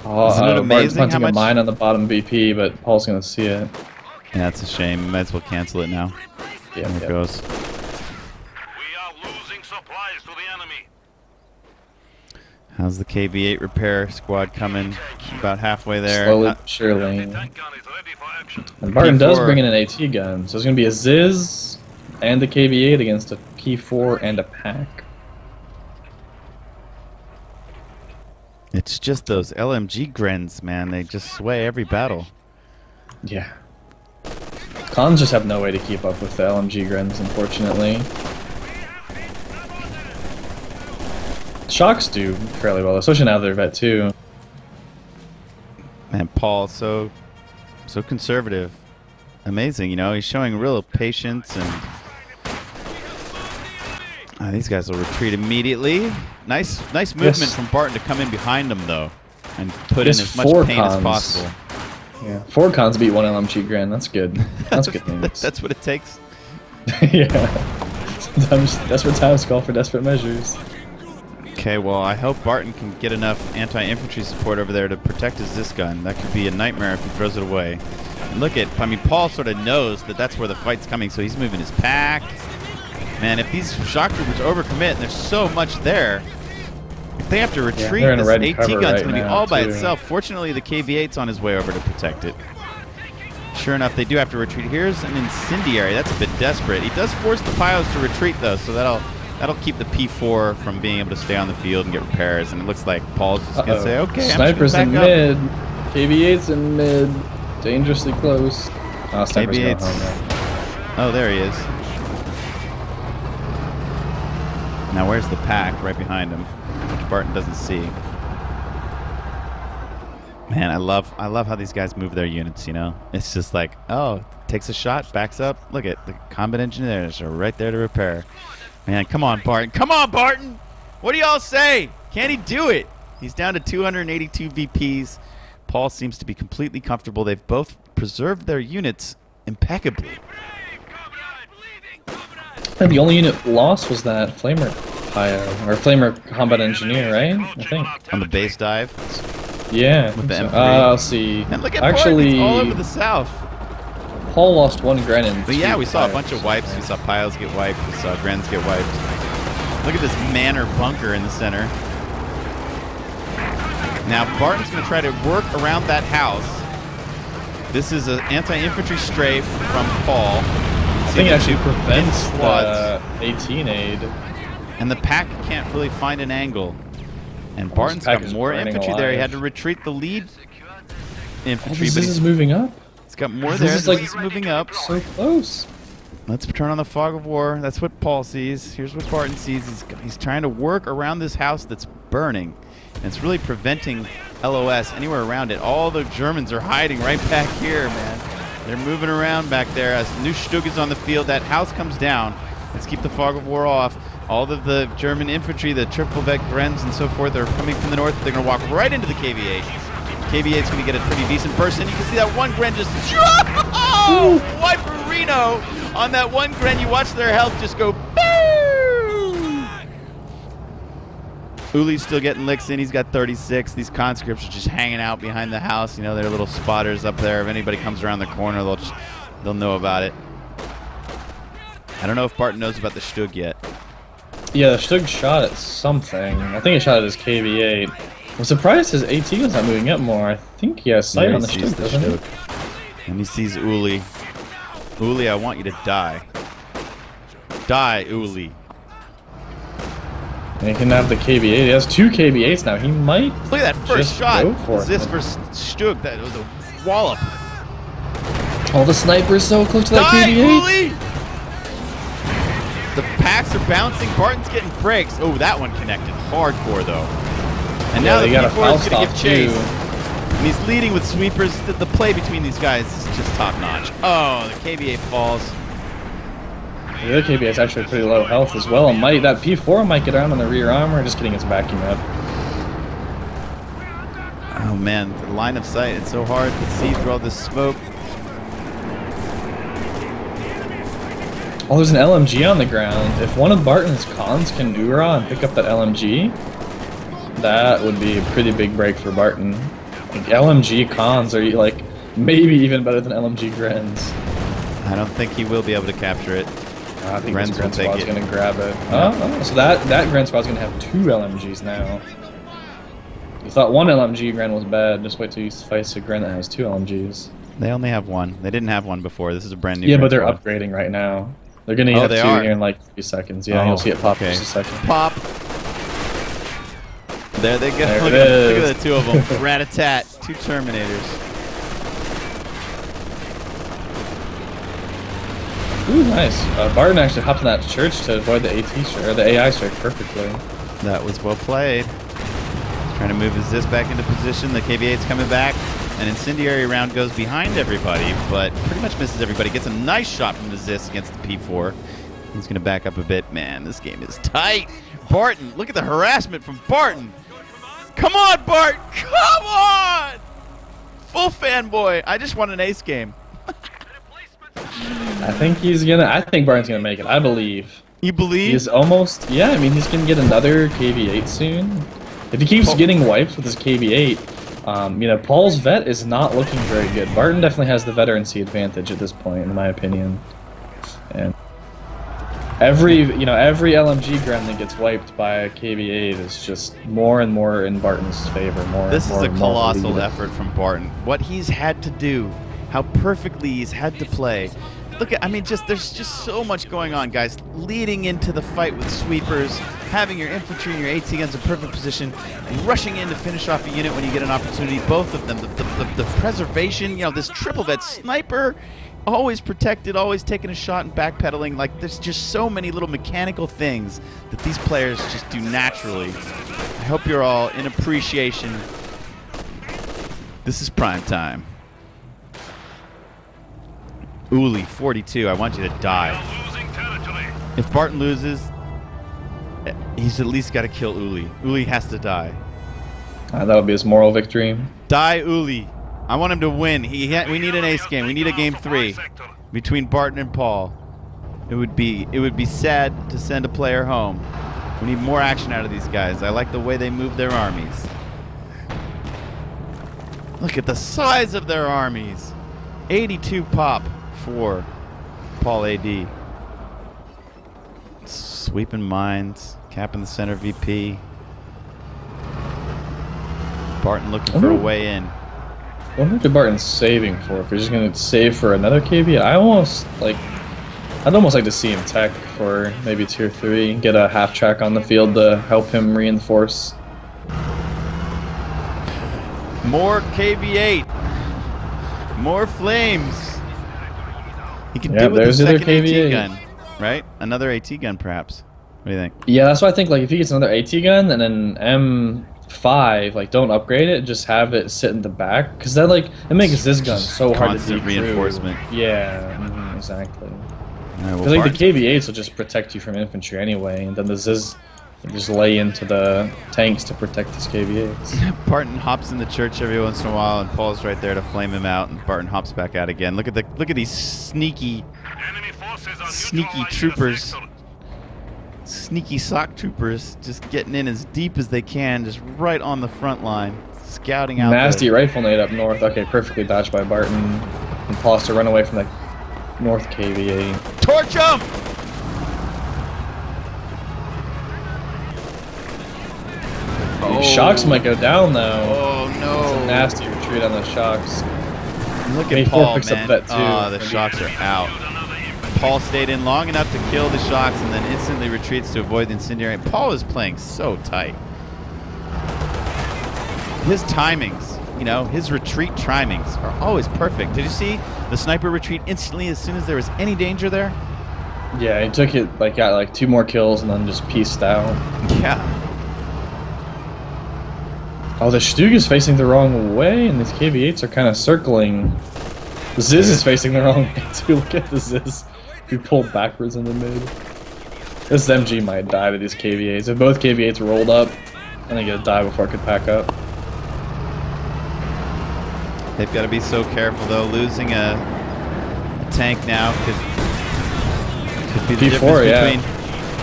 [SPEAKER 1] Isn't it amazing how
[SPEAKER 2] punting
[SPEAKER 1] much...
[SPEAKER 2] a mine on the bottom VP, but Paul's gonna see it.
[SPEAKER 1] Yeah, it's a shame. Might as well cancel it now.
[SPEAKER 2] Yeah,
[SPEAKER 1] There it goes.
[SPEAKER 3] We are losing supplies to the enemy.
[SPEAKER 1] How's the KV-8 repair squad coming? About halfway there.
[SPEAKER 2] Slowly, but surely.
[SPEAKER 3] Tank gun is ready for action.
[SPEAKER 2] And Barton does
[SPEAKER 1] P4.
[SPEAKER 2] bring in an AT gun, so it's gonna be a Ciez and the KV-8 against a P4 and a pack.
[SPEAKER 1] It's just those LMG grins, man. They just sway every battle.
[SPEAKER 2] Yeah. Cons just have no way to keep up with the LMG grins, unfortunately. Shocks do fairly well, especially now they're vet 2.
[SPEAKER 1] Man, Paul, so conservative. Amazing, you know. He's showing real patience, and these guys will retreat immediately. Nice movement from Barton to come in behind him, though, and put in as much pain as possible.
[SPEAKER 2] Yeah, 4 cons beat 1 LMG grand. That's good. That's good news.
[SPEAKER 1] That's what it takes.
[SPEAKER 2] Yeah. Sometimes desperate times call for desperate measures.
[SPEAKER 1] Okay, well, I hope Barton can get enough anti-infantry support over there to protect his Ziz gun. That could be a nightmare if he throws it away. And look at, I mean, Paul sort of knows that that's where the fight's coming, so he's moving his pack. Man, if these shock troopers overcommit and there's so much there, if they have to retreat, this AT gun's going to be all by itself. Fortunately, the KV-8's on his way over to protect it. Sure enough, they do have to retreat. Here's an incendiary. That's a bit desperate. He does force the pilots to retreat, though, so that'll keep the P4 from being able to stay on the field and get repairs. And it looks like Paul's just going to say, okay,
[SPEAKER 2] Sniper's
[SPEAKER 1] I'm
[SPEAKER 2] in mid. KV-8's in mid. Dangerously close. Oh, Sniper's going home now.
[SPEAKER 1] Oh, there he is. Now where's the pack? Right behind him, which Barton doesn't see. Man, I love how these guys move their units, you know? It's just like, oh, takes a shot, backs up. Look at the combat engineers are right there to repair. Man, come on, Barton. Come on, Barton! What do y'all say? Can he do it? He's down to 282 VPs. Paul seems to be completely comfortable. They've both preserved their units impeccably.
[SPEAKER 2] And the only unit lost was that Flamer or Flamer combat engineer, right? I think.
[SPEAKER 1] On the base dive.
[SPEAKER 2] Yeah.
[SPEAKER 1] With the M3.
[SPEAKER 2] I'll see.
[SPEAKER 1] And look at
[SPEAKER 2] actually
[SPEAKER 1] Barton, all over the south.
[SPEAKER 2] Paul lost 1 Gren.
[SPEAKER 1] But yeah, we saw a bunch of wipes. We saw piles get wiped. We saw Grens get wiped. Look at this manor bunker in the center. Now Barton's going to try to work around that house. This is an anti-infantry strafe from Paul.
[SPEAKER 2] I think it actually prevents the 18 aid.
[SPEAKER 1] And the pack can't really find an angle. And Barton's got more infantry there. He had to retreat the lead infantry.
[SPEAKER 2] But he's moving up.
[SPEAKER 1] He's got more there.
[SPEAKER 2] Is like
[SPEAKER 1] he's moving up.
[SPEAKER 2] So close.
[SPEAKER 1] Let's turn on the fog of war. That's what Paul sees. Here's what Barton sees. He's trying to work around this house that's burning. And it's really preventing LOS anywhere around it. All the Germans are hiding right back here, man. They're moving around back there. As new Stug is on the field, that house comes down. Let's keep the fog of war off. All of the German infantry, the triple vet Grens and so forth, are coming from the north. They're going to walk right into the KV-8. KV-8's going to get a pretty decent burst, and you can see that one Gren just wiperino on that one Gren. You watch their health just go boom. Uli's still getting licks in. He's got 36. These conscripts are just hanging out behind the house. You know, they're little spotters up there. If anybody comes around the corner, they'll know about it. I don't know if Barton knows about the Stug yet.
[SPEAKER 2] Yeah, the Stug shot at something. I think he shot at his KV-8. I'm surprised his AT was not moving up more. I think he has sight on the Stug, doesn't he?
[SPEAKER 1] And he sees Uli. Uli, I want you to die. Die, Uli.
[SPEAKER 2] And he can have the KV-8. He has 2 KV-8s now. He might.
[SPEAKER 1] Look at that first shot. This
[SPEAKER 2] it.
[SPEAKER 1] versus Stug. That was a wallop.
[SPEAKER 2] All the snipers so close to that KV-8.
[SPEAKER 1] Uli! The packs are bouncing. Barton's getting breaks. Oh, that one connected hardcore though. And now the P4 is going to give chase. And he's leading with sweepers. The play between these guys is just top notch. Oh, the KV-8 falls.
[SPEAKER 2] The other KV-8 is actually pretty low health as well. And that P4 might get around on the rear armor. Just kidding, it's backing up.
[SPEAKER 1] Oh man, the line of sight, it's so hard to see through all this smoke.
[SPEAKER 2] Oh, there's an LMG on the ground. If one of Barton's cons can Ura and pick up that LMG, that would be a pretty big break for Barton. Like, LMG cons are like maybe even better than LMG Grens.
[SPEAKER 1] I don't think he will be able to capture it.
[SPEAKER 2] I think
[SPEAKER 1] Grens
[SPEAKER 2] this
[SPEAKER 1] will
[SPEAKER 2] Gren
[SPEAKER 1] take
[SPEAKER 2] squad's
[SPEAKER 1] it.
[SPEAKER 2] going to grab it. Oh, so that Gren squad's going to have 2 LMGs now. You thought one LMG Gren was bad, just wait till you face a Gren that has 2 LMGs.
[SPEAKER 1] They only have one. They didn't have one before. This is a brand new.
[SPEAKER 2] Yeah,
[SPEAKER 1] Gren
[SPEAKER 2] but they're
[SPEAKER 1] squad.
[SPEAKER 2] upgrading right now. They're going to
[SPEAKER 1] Oh,
[SPEAKER 2] have
[SPEAKER 1] they
[SPEAKER 2] 2
[SPEAKER 1] are?
[SPEAKER 2] here in like 3 seconds. Yeah,
[SPEAKER 1] Oh,
[SPEAKER 2] you'll see it pop
[SPEAKER 1] okay.
[SPEAKER 2] in just a second.
[SPEAKER 1] Pop. There they go.
[SPEAKER 2] There
[SPEAKER 1] Look
[SPEAKER 2] it
[SPEAKER 1] at
[SPEAKER 2] is.
[SPEAKER 1] the 2 of them. Rat-a-tat. 2 Terminators.
[SPEAKER 2] Ooh, nice. Barton actually hopped in that church to avoid the AT strike, or the AI strike perfectly.
[SPEAKER 1] That was well played. Trying to move his Ziz back into position. The KV-8's coming back. An incendiary round goes behind everybody, but pretty much misses everybody. Gets a nice shot from the Ziz against the P4. He's going to back up a bit. Man, this game is tight. Barton, look at the harassment from Barton. Come on, Bart. Come on. Full fanboy. I just won an ace game.
[SPEAKER 2] I think Barton's gonna make it. I believe.
[SPEAKER 1] You believe?
[SPEAKER 2] He's almost. Yeah, I mean, he's gonna get another KV-8 soon. If he keeps getting wipes with his KV-8, you know, Paul's vet is not looking very good. Barton definitely has the veterancy advantage at this point, in my opinion. And every LMG Gren that gets wiped by a KV-8 is just more and more in Barton's favor.
[SPEAKER 1] This is a
[SPEAKER 2] and more
[SPEAKER 1] colossal
[SPEAKER 2] lead.
[SPEAKER 1] effort from Barton. What he's had to do, how perfectly he's had to play. Look at, I mean, there's just so much going on, guys. Leading into the fight with sweepers, having your infantry and your AT guns in perfect position, and rushing in to finish off a unit when you get an opportunity. Both of them, the preservation, you know, this triple vet sniper, always protected, always taking a shot and backpedaling. Like, there's just so many little mechanical things that these players just do naturally. I hope you're all in appreciation. This is prime time. Uli, 42, I want you to die.
[SPEAKER 3] Losing territory.
[SPEAKER 1] If Barton loses, he's at least got to kill Uli. Uli has to die.
[SPEAKER 2] That'll be his moral victory.
[SPEAKER 1] Die, Uli. I want him to win. We need an ace game. We need a game 3 between Barton and Paul. It would be sad to send a player home. We need more action out of these guys. I like the way they move their armies. Look at the size of their armies. 82 pop for Paul AD. Sweeping mines, capping the center VP. Barton looking for a way in.
[SPEAKER 2] I wonder what Barton's saving for. If he's just gonna save for another KV, I'd almost like to see him tech for maybe tier 3, get a half track on the field to help him reinforce.
[SPEAKER 1] More KV-8. More flames. He can do with the second AT gun, right? Another AT gun, perhaps. What do you think?
[SPEAKER 2] Yeah, that's why I think like if he gets another AT gun and an M5, like don't upgrade it, just have it sit in the back, because that like it makes this gun so hard to
[SPEAKER 1] Constant
[SPEAKER 2] decrew.
[SPEAKER 1] reinforcement.
[SPEAKER 2] Yeah, exactly.
[SPEAKER 1] All right, well,
[SPEAKER 2] Because like the KV-8s will just protect you from infantry anyway, and then the Ziz just lay into the tanks to protect his KV-8s.
[SPEAKER 1] Barton hops in the church every once in a while, and Paul's right there to flame him out, and Barton hops back out again. Look at these sneaky troopers, sneaky sock troopers, just getting in as deep as they can, just right on the front line, scouting out.
[SPEAKER 2] Nasty rifle nade up north. Okay, perfectly dodged by Barton, and Paul has to run away from the north KV-8.
[SPEAKER 1] Torch him!
[SPEAKER 2] These shocks might go down though.
[SPEAKER 1] Oh no!
[SPEAKER 2] It's a nasty retreat on the shocks.
[SPEAKER 1] Look
[SPEAKER 2] Maybe
[SPEAKER 1] at Paul,
[SPEAKER 2] picks up
[SPEAKER 1] man.
[SPEAKER 2] vet too.
[SPEAKER 1] Oh, the shocks are out. Paul stayed in long enough to kill the shocks and then instantly retreats to avoid the incendiary. Paul is playing so tight. His timings, you know, his retreat timings are always perfect. Did you see the sniper retreat instantly as soon as there was any danger there?
[SPEAKER 2] Yeah, he took it, like, got like 2 more kills and then just pieced out.
[SPEAKER 1] Yeah.
[SPEAKER 2] Oh, the Stug is facing the wrong way, and these KV-8s are kind of circling. The Ziz is facing the wrong way, too. Look at the Ziz. He pulled backwards in the mid. This MG might die to these KV-8s. If both KV-8s rolled up, I think it'd die before it could pack up.
[SPEAKER 1] They've got to be so careful, though. Losing a tank now Could be the
[SPEAKER 2] P4,
[SPEAKER 1] difference
[SPEAKER 2] yeah.
[SPEAKER 1] between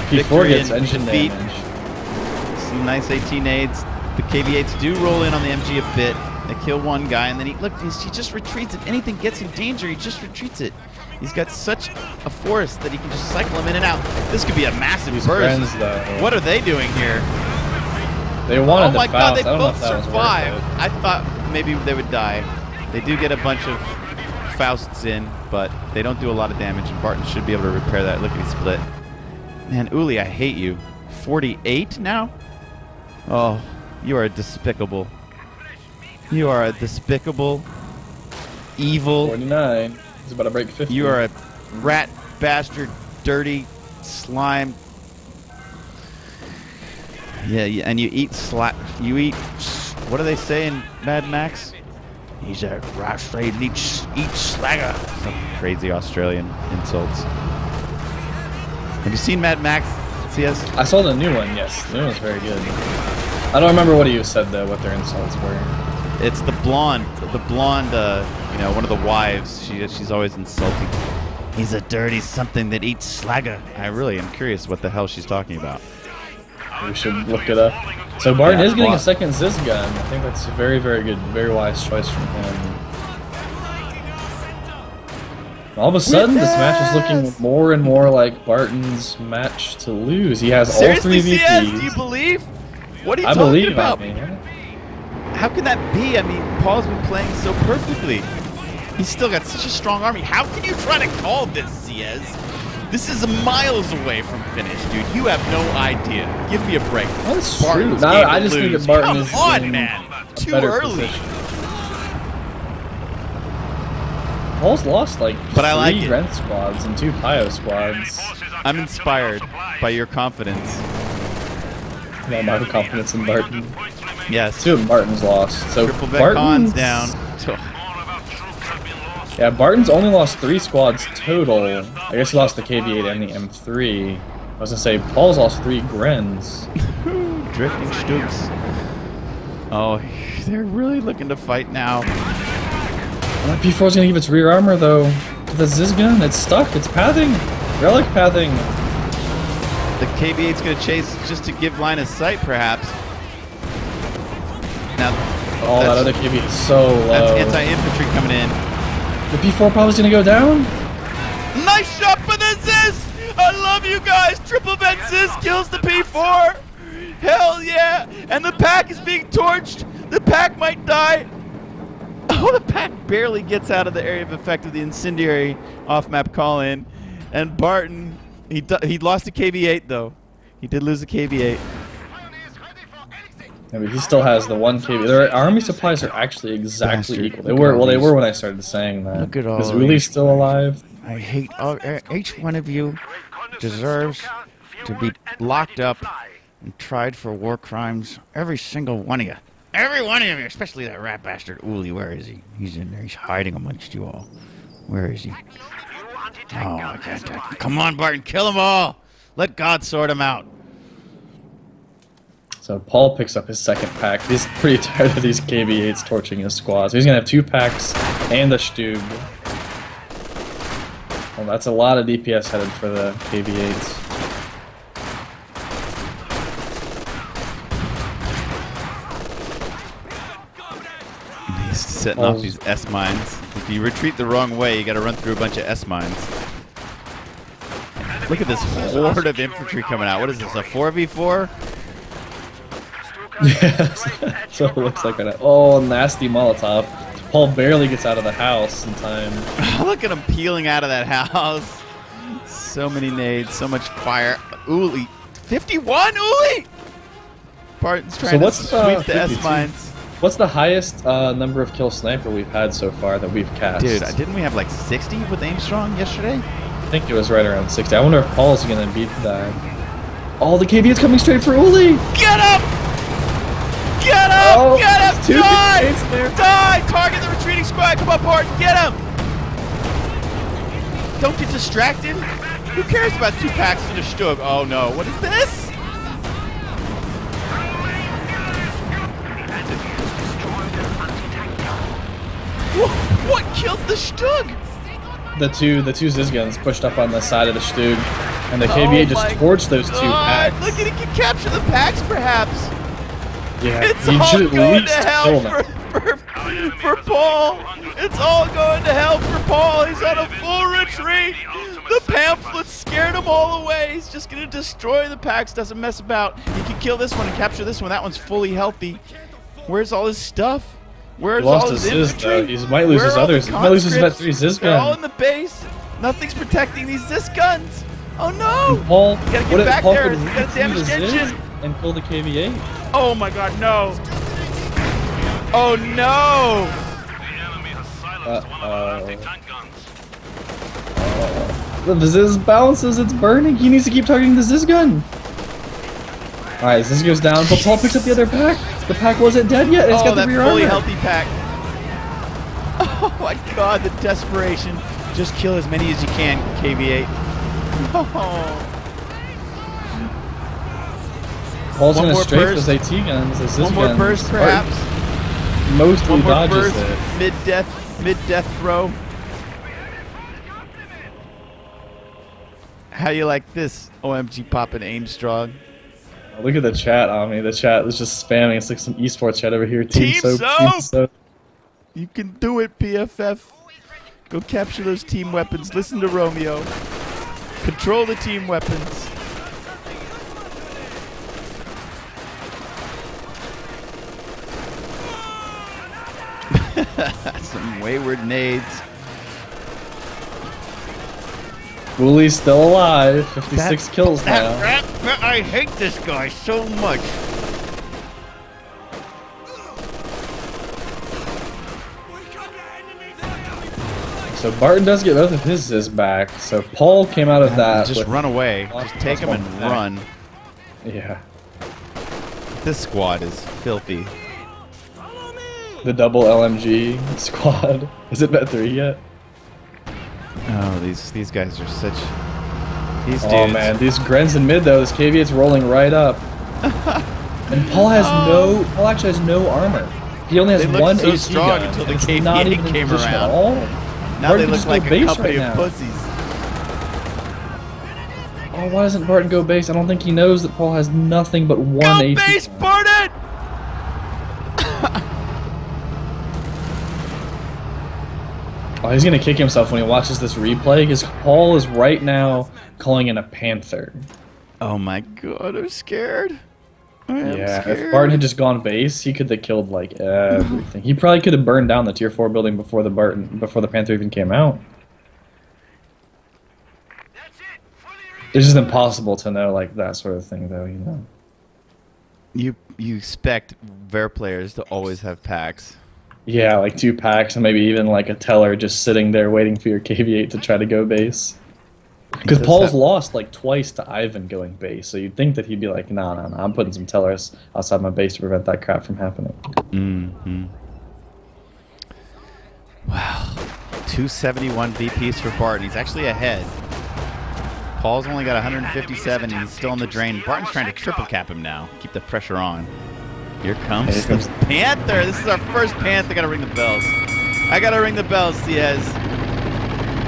[SPEAKER 2] P4
[SPEAKER 1] victory
[SPEAKER 2] gets
[SPEAKER 1] and
[SPEAKER 2] engine
[SPEAKER 1] defeat.
[SPEAKER 2] damage.
[SPEAKER 1] Some nice AT nades. The KV-8s do roll in on the MG a bit. They kill one guy, and then he just retreats. If anything gets in danger, he just retreats it. He's got such a force that he can just cycle him in and out. This could be a massive burst.
[SPEAKER 2] Friends, though.
[SPEAKER 1] What are they doing here?
[SPEAKER 2] They wanted
[SPEAKER 1] Oh my
[SPEAKER 2] the
[SPEAKER 1] god,
[SPEAKER 2] Faust.
[SPEAKER 1] they
[SPEAKER 2] I don't know
[SPEAKER 1] both
[SPEAKER 2] if that was
[SPEAKER 1] survive.
[SPEAKER 2] worth it.
[SPEAKER 1] I thought maybe they would die. They do get a bunch of Fausts in, but they don't do a lot of damage, and Barton should be able to repair that. Look at he split. Man, Uli, I hate you. 48 now? Oh, you are despicable. You are a despicable, evil.
[SPEAKER 2] 49. He's about to break 50.
[SPEAKER 1] You are a rat, bastard, dirty, slime. Yeah, and you eat what do they say in Mad Max? He's a rascal, eats slagger. Some crazy Australian insults. Have you seen Mad Max, Ciez?
[SPEAKER 2] I saw the new one, yes. The new one's very good. I don't remember what you said, though, what their insults were.
[SPEAKER 1] It's the blonde, you know, one of the wives. She's always insulting. He's a dirty something that eats slagger. I really am curious what the hell she's talking about.
[SPEAKER 2] We should look it up. So Barton
[SPEAKER 1] Yeah,
[SPEAKER 2] is getting a
[SPEAKER 1] Bart.
[SPEAKER 2] second Ciez gun. I think that's a very, very good, very wise choice from him. All of a sudden, this match is looking more and more like Barton's match to lose. He has
[SPEAKER 1] Seriously,
[SPEAKER 2] all three
[SPEAKER 1] Ciez,
[SPEAKER 2] VPs.
[SPEAKER 1] do you believe? What are you
[SPEAKER 2] I
[SPEAKER 1] talking
[SPEAKER 2] believe
[SPEAKER 1] about?
[SPEAKER 2] me.
[SPEAKER 1] How can that be? I mean, Paul's been playing so perfectly. He's still got such a strong army. How can you try to call this, Ciez? This is miles away from finish, dude. You have no idea. Give me a break.
[SPEAKER 2] That's
[SPEAKER 1] Barton's
[SPEAKER 2] true. No,
[SPEAKER 1] game to
[SPEAKER 2] I just think
[SPEAKER 1] lose.
[SPEAKER 2] that Barton
[SPEAKER 1] Come
[SPEAKER 2] is
[SPEAKER 1] on,
[SPEAKER 2] in
[SPEAKER 1] man.
[SPEAKER 2] a
[SPEAKER 1] Too
[SPEAKER 2] better
[SPEAKER 1] early.
[SPEAKER 2] position. Paul's lost like
[SPEAKER 1] But I like
[SPEAKER 2] 3
[SPEAKER 1] it.
[SPEAKER 2] Rent squads and 2 Pio squads.
[SPEAKER 1] I'm inspired by your confidence.
[SPEAKER 2] No, my confidence in Barton.
[SPEAKER 1] Yes.
[SPEAKER 2] 2 of Barton's lost. So
[SPEAKER 1] Triple vet
[SPEAKER 2] Barton's
[SPEAKER 1] cons down.
[SPEAKER 2] Yeah, Barton's only lost 3 squads total. I guess he lost the KV-8 and the M3. I was gonna say, Paul's lost 3 Grens.
[SPEAKER 1] Drifting Stooks. Oh, they're really looking to fight now.
[SPEAKER 2] That P4's gonna give its rear armor though. To the Ciez gun, it's stuck, it's pathing. Relic pathing.
[SPEAKER 1] The KV-8's going to chase just to give line of sight, perhaps. Now,
[SPEAKER 2] Oh, that other KV is so low.
[SPEAKER 1] that's anti-infantry coming in.
[SPEAKER 2] The P4 probably gonna go down?
[SPEAKER 1] Nice shot for the Ciez! I love you guys! Triple vet Ciez kills the P4! Hell yeah! And the pack is being torched! The pack might die! Oh, the pack barely gets out of the area of effect of the incendiary off-map call-in. And Barton, he lost a KV-8 though. He did lose a KV-8.
[SPEAKER 2] I mean, he still has the 1 KV. Their army supplies are actually exactly
[SPEAKER 1] Bastard.
[SPEAKER 2] equal. They were, well, they were when I started saying that.
[SPEAKER 1] Look at all
[SPEAKER 2] Is
[SPEAKER 1] these.
[SPEAKER 2] Uli's still alive?
[SPEAKER 1] I hate each one of you deserves to be locked up and tried for war crimes. Every single one of you. Every one of you, especially that rat bastard Uli. Where is he? He's in there. He's hiding amongst you all. Where is he? Oh, I can't. Come on, Barton. Kill them all. Let God sort them out.
[SPEAKER 2] So Paul picks up his second pack. He's pretty tired of these KV-8s torching his squad. So he's gonna have 2 packs and a Stug. Well, that's a lot of DPS headed for the KV-8s.
[SPEAKER 1] He's setting off these S mines. If you retreat the wrong way, you got to run through a bunch of S mines. Look at this horde of infantry coming out. What is this? A 4v4?
[SPEAKER 2] Yes, so it looks like an nasty Molotov. Paul barely gets out of the house in time.
[SPEAKER 1] Look at him peeling out of that house. So many nades, so much fire. Uli, 51, Uli! Barton's trying to sweep the S mines.
[SPEAKER 2] What's the highest number of kill sniper we've had so far that we've cast?
[SPEAKER 1] Dude, didn't we have like 60 with Aimstrong yesterday?
[SPEAKER 2] I think it was right around 60. I wonder if Paul's gonna beat that. Oh, the KV is coming straight for Uli!
[SPEAKER 1] Get up! Get up!
[SPEAKER 2] Oh,
[SPEAKER 1] Get him!
[SPEAKER 2] two
[SPEAKER 1] Die!
[SPEAKER 2] KVs there.
[SPEAKER 1] Die! Target the retreating squad! Come on, Barton! Get him! Don't get distracted. Who cares about 2 packs in a Stug? Oh no, what is this? What killed the Stug?
[SPEAKER 2] the two Ciez guns pushed up on the side of the Stug, and the KVA just torched those two packs.
[SPEAKER 1] Look at he can capture the packs, perhaps.
[SPEAKER 2] Yeah,
[SPEAKER 1] It's
[SPEAKER 2] he
[SPEAKER 1] all
[SPEAKER 2] should at
[SPEAKER 1] going to
[SPEAKER 2] least
[SPEAKER 1] hell
[SPEAKER 2] kill them.
[SPEAKER 1] for Paul. It's all going to hell for Paul. He's on a full retreat. The pamphlets scared him all away. He's just going to destroy the packs. Doesn't mess about. He can kill this one and capture this one. That one's fully healthy. Where's all his stuff? Where's
[SPEAKER 2] He lost
[SPEAKER 1] all his
[SPEAKER 2] his
[SPEAKER 1] infantry?
[SPEAKER 2] Ciez, though. He might lose his others. He might lose his vet 3 Ciez
[SPEAKER 1] They're all
[SPEAKER 2] gun.
[SPEAKER 1] in the base. Nothing's protecting these Ciez guns. Oh no!
[SPEAKER 2] Paul,
[SPEAKER 1] You gotta
[SPEAKER 2] what
[SPEAKER 1] get
[SPEAKER 2] if
[SPEAKER 1] back
[SPEAKER 2] Paul
[SPEAKER 1] there.
[SPEAKER 2] could
[SPEAKER 1] You gotta
[SPEAKER 2] reach
[SPEAKER 1] damage
[SPEAKER 2] the
[SPEAKER 1] the
[SPEAKER 2] Ciez
[SPEAKER 1] engine.
[SPEAKER 2] and kill the KVA?
[SPEAKER 1] Oh my god, no! Oh no!
[SPEAKER 3] The enemy has silenced one of our anti-tank guns.
[SPEAKER 2] The Ciez bounces, it's burning. He needs to keep targeting the Ciez gun. Alright, Ciez goes down, but Paul picks up the other pack. The pack wasn't dead yet. It's got the
[SPEAKER 1] that
[SPEAKER 2] rear
[SPEAKER 1] fully
[SPEAKER 2] armor.
[SPEAKER 1] healthy pack. Oh my god, the desperation. Just kill as many as you can, KV8. Oh.
[SPEAKER 2] Paul's
[SPEAKER 1] One
[SPEAKER 2] gonna
[SPEAKER 1] more
[SPEAKER 2] strafe
[SPEAKER 1] burst.
[SPEAKER 2] those AT guns. Those Ciez
[SPEAKER 1] One more
[SPEAKER 2] guns.
[SPEAKER 1] burst, perhaps.
[SPEAKER 2] Mostly
[SPEAKER 1] One more
[SPEAKER 2] dodges
[SPEAKER 1] burst.
[SPEAKER 2] it.
[SPEAKER 1] Mid-death throw. How you like this? OMG popping aim strong.
[SPEAKER 2] Look at the chat, Ami. The chat is just spamming. It's like some esports chat over here.
[SPEAKER 1] Team
[SPEAKER 2] Soap.
[SPEAKER 1] Soap!
[SPEAKER 2] Team Soap.
[SPEAKER 1] You can do it, PFF. Go capture those team weapons. Listen to Romeo. Control the team weapons. Some wayward nades.
[SPEAKER 2] Woolie's still alive. 56 kills now.
[SPEAKER 1] I hate this guy so much.
[SPEAKER 2] So Barton does get both of his Ciez back. So Paul came out of that.
[SPEAKER 1] Just
[SPEAKER 2] with-
[SPEAKER 1] run away. Just take him and
[SPEAKER 2] back.
[SPEAKER 1] run.
[SPEAKER 2] Yeah.
[SPEAKER 1] This squad is filthy.
[SPEAKER 2] The double LMG squad. Is it bet 3 yet?
[SPEAKER 1] Oh, these guys are such. These
[SPEAKER 2] Oh
[SPEAKER 1] dudes.
[SPEAKER 2] man, these Grens in mid though. This KVA's rolling right up. And Paul has Paul actually has no armor. He only has
[SPEAKER 1] They looked
[SPEAKER 2] one
[SPEAKER 1] so
[SPEAKER 2] AC
[SPEAKER 1] strong
[SPEAKER 2] gun.
[SPEAKER 1] until the
[SPEAKER 2] It's
[SPEAKER 1] KVA
[SPEAKER 2] not even in
[SPEAKER 1] came
[SPEAKER 2] position
[SPEAKER 1] around.
[SPEAKER 2] At all.
[SPEAKER 1] Now
[SPEAKER 2] Barton
[SPEAKER 1] they
[SPEAKER 2] can
[SPEAKER 1] look
[SPEAKER 2] just go
[SPEAKER 1] like a
[SPEAKER 2] base
[SPEAKER 1] company
[SPEAKER 2] right
[SPEAKER 1] of
[SPEAKER 2] now.
[SPEAKER 1] pussies.
[SPEAKER 2] Oh, why doesn't Barton go base? I don't think he knows that Paul has nothing but one
[SPEAKER 1] Go
[SPEAKER 2] AC.
[SPEAKER 1] base, Barton!
[SPEAKER 2] Oh, he's gonna kick himself when he watches this replay because Paul is right now calling in a Panther.
[SPEAKER 1] Oh my god, I'm scared. I am
[SPEAKER 2] Yeah,
[SPEAKER 1] scared.
[SPEAKER 2] if Barton had just gone base, he could have killed like everything. He probably could have burned down the tier 4 building before the Panther even came out. It's just impossible to know like that sort of thing, though. You know.
[SPEAKER 1] You expect Ver players to always have packs.
[SPEAKER 2] Yeah, like 2 packs and maybe even like a teller just sitting there waiting for your KV8 to try to go base. Because
[SPEAKER 1] does
[SPEAKER 2] Paul's
[SPEAKER 1] have-
[SPEAKER 2] lost like twice to Ivan going base, so you'd think that he'd be like, no, I'm putting some tellers outside my base to prevent that crap from happening.
[SPEAKER 1] Mm-hmm. Wow. 271 VPs for Barton. He's actually ahead. Paul's only got 157 and he's still in the drain. Barton's trying to triple cap him now. Keep the pressure on. Here comes
[SPEAKER 2] Here comes-
[SPEAKER 1] the Panther. This is our first Panther. Gotta ring the bells. I gotta ring the bells, Ciez.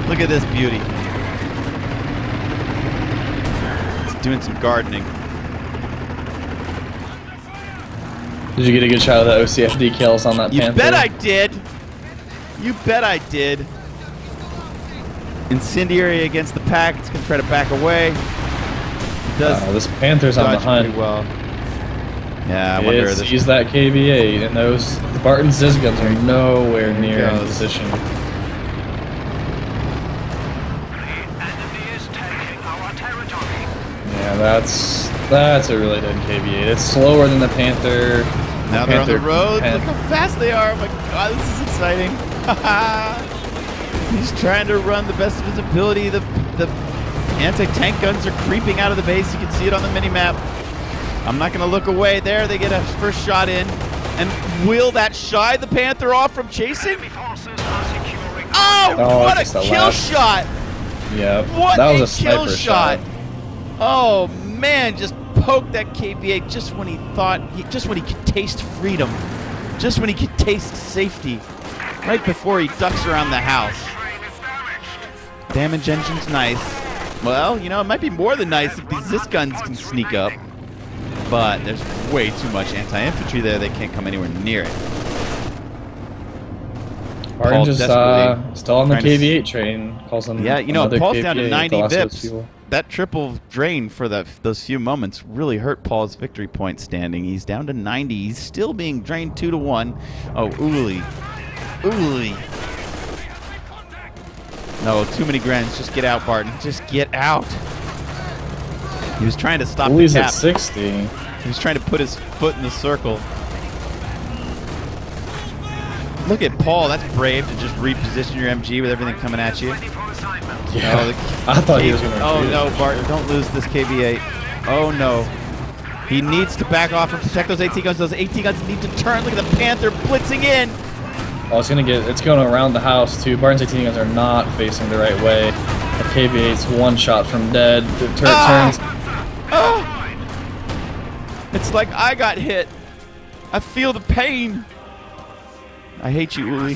[SPEAKER 1] Look at this beauty. It's doing some gardening.
[SPEAKER 2] Did you get a good shot of the OCFD kills on that
[SPEAKER 1] You
[SPEAKER 2] Panther?
[SPEAKER 1] bet I did. You bet I did. Incendiary against the pack. It's gonna try to back away. It does
[SPEAKER 2] This Panther's on the
[SPEAKER 1] dodge
[SPEAKER 2] hunt.
[SPEAKER 1] pretty well. Yeah, I wonder.
[SPEAKER 2] It's use that KVA, and those Barton Ciez guns are nowhere
[SPEAKER 1] There he
[SPEAKER 2] near in
[SPEAKER 1] goes.
[SPEAKER 2] position.
[SPEAKER 3] The enemy is taking our territory.
[SPEAKER 2] Yeah, that's a really dead KVA. It's slower than the Panther.
[SPEAKER 1] Now they're on the
[SPEAKER 2] Panther
[SPEAKER 1] road.
[SPEAKER 2] can-
[SPEAKER 1] Look how fast they are. Oh my god, this is exciting. He's trying to run the best of his ability. The anti-tank guns are creeping out of the base. You can see it on the mini-map. I'm not going to look away. There, they get a first shot in. And will that shy the Panther off from chasing?
[SPEAKER 3] Enemy forces are securing.
[SPEAKER 1] Oh, what
[SPEAKER 2] just
[SPEAKER 1] a
[SPEAKER 2] the
[SPEAKER 1] kill
[SPEAKER 2] last.
[SPEAKER 1] shot!
[SPEAKER 2] Yeah,
[SPEAKER 1] What
[SPEAKER 2] that was
[SPEAKER 1] a
[SPEAKER 2] a sniper
[SPEAKER 1] kill shot!
[SPEAKER 2] shot.
[SPEAKER 1] Oh man, just poked that KVA just when he thought, just when he could taste freedom, just when he could taste safety, right before he ducks around the house.
[SPEAKER 3] Train is damaged.
[SPEAKER 1] Damage engine's nice. Well, you know, it might be more than nice if these Zisk guns can sneak up. But there's way too much anti-infantry there. They can't come anywhere near it.
[SPEAKER 2] Barton just still on the KV8 train. Calls on
[SPEAKER 1] yeah, you know, Paul's
[SPEAKER 2] KV8
[SPEAKER 1] down to 90 vips. That triple drain for those few moments really hurt Paul's victory point standing. He's down to 90. He's still being drained 2-1. Oh, Uli. Uli. No, too many Grens. Just get out, Barton. Just get out. He was trying to stop the
[SPEAKER 2] Uli's
[SPEAKER 1] cap.
[SPEAKER 2] at 60.
[SPEAKER 1] He was trying to put his foot in the circle. Look at Paul. That's brave to just reposition your MG with everything coming at you.
[SPEAKER 2] Yeah.
[SPEAKER 1] Oh,
[SPEAKER 2] I thought he was going to.
[SPEAKER 1] Oh no, Barton! Don't lose this KV8. Oh no. He needs to back off and protect those AT guns. Those AT guns need to turn. Look at the Panther blitzing in.
[SPEAKER 2] Oh, it's going around the house too. Barton's AT guns are not facing the right way. The KV8's one shot from dead. The turret turns.
[SPEAKER 1] Oh! It's like I got hit. I feel the pain. I hate you, Uli.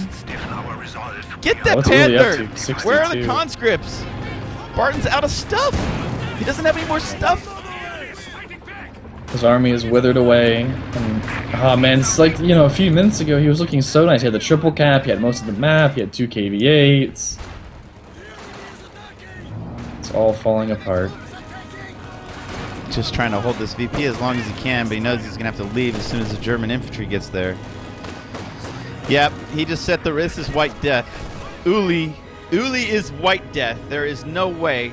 [SPEAKER 1] Get that Panther! Where are the conscripts? Barton's out of stuff. He doesn't have any more stuff.
[SPEAKER 2] His army is withered away. And, oh man, it's like, you know, a few minutes ago he was looking so nice. He had the triple cap, he had most of the map, he had 2 KV8s. It's all falling apart.
[SPEAKER 1] Just trying to hold this VP as long as he can, but he knows he's going to have to leave as soon as the German infantry gets there. Yep, he just set the risk as White Death. Uli is White Death. There is no way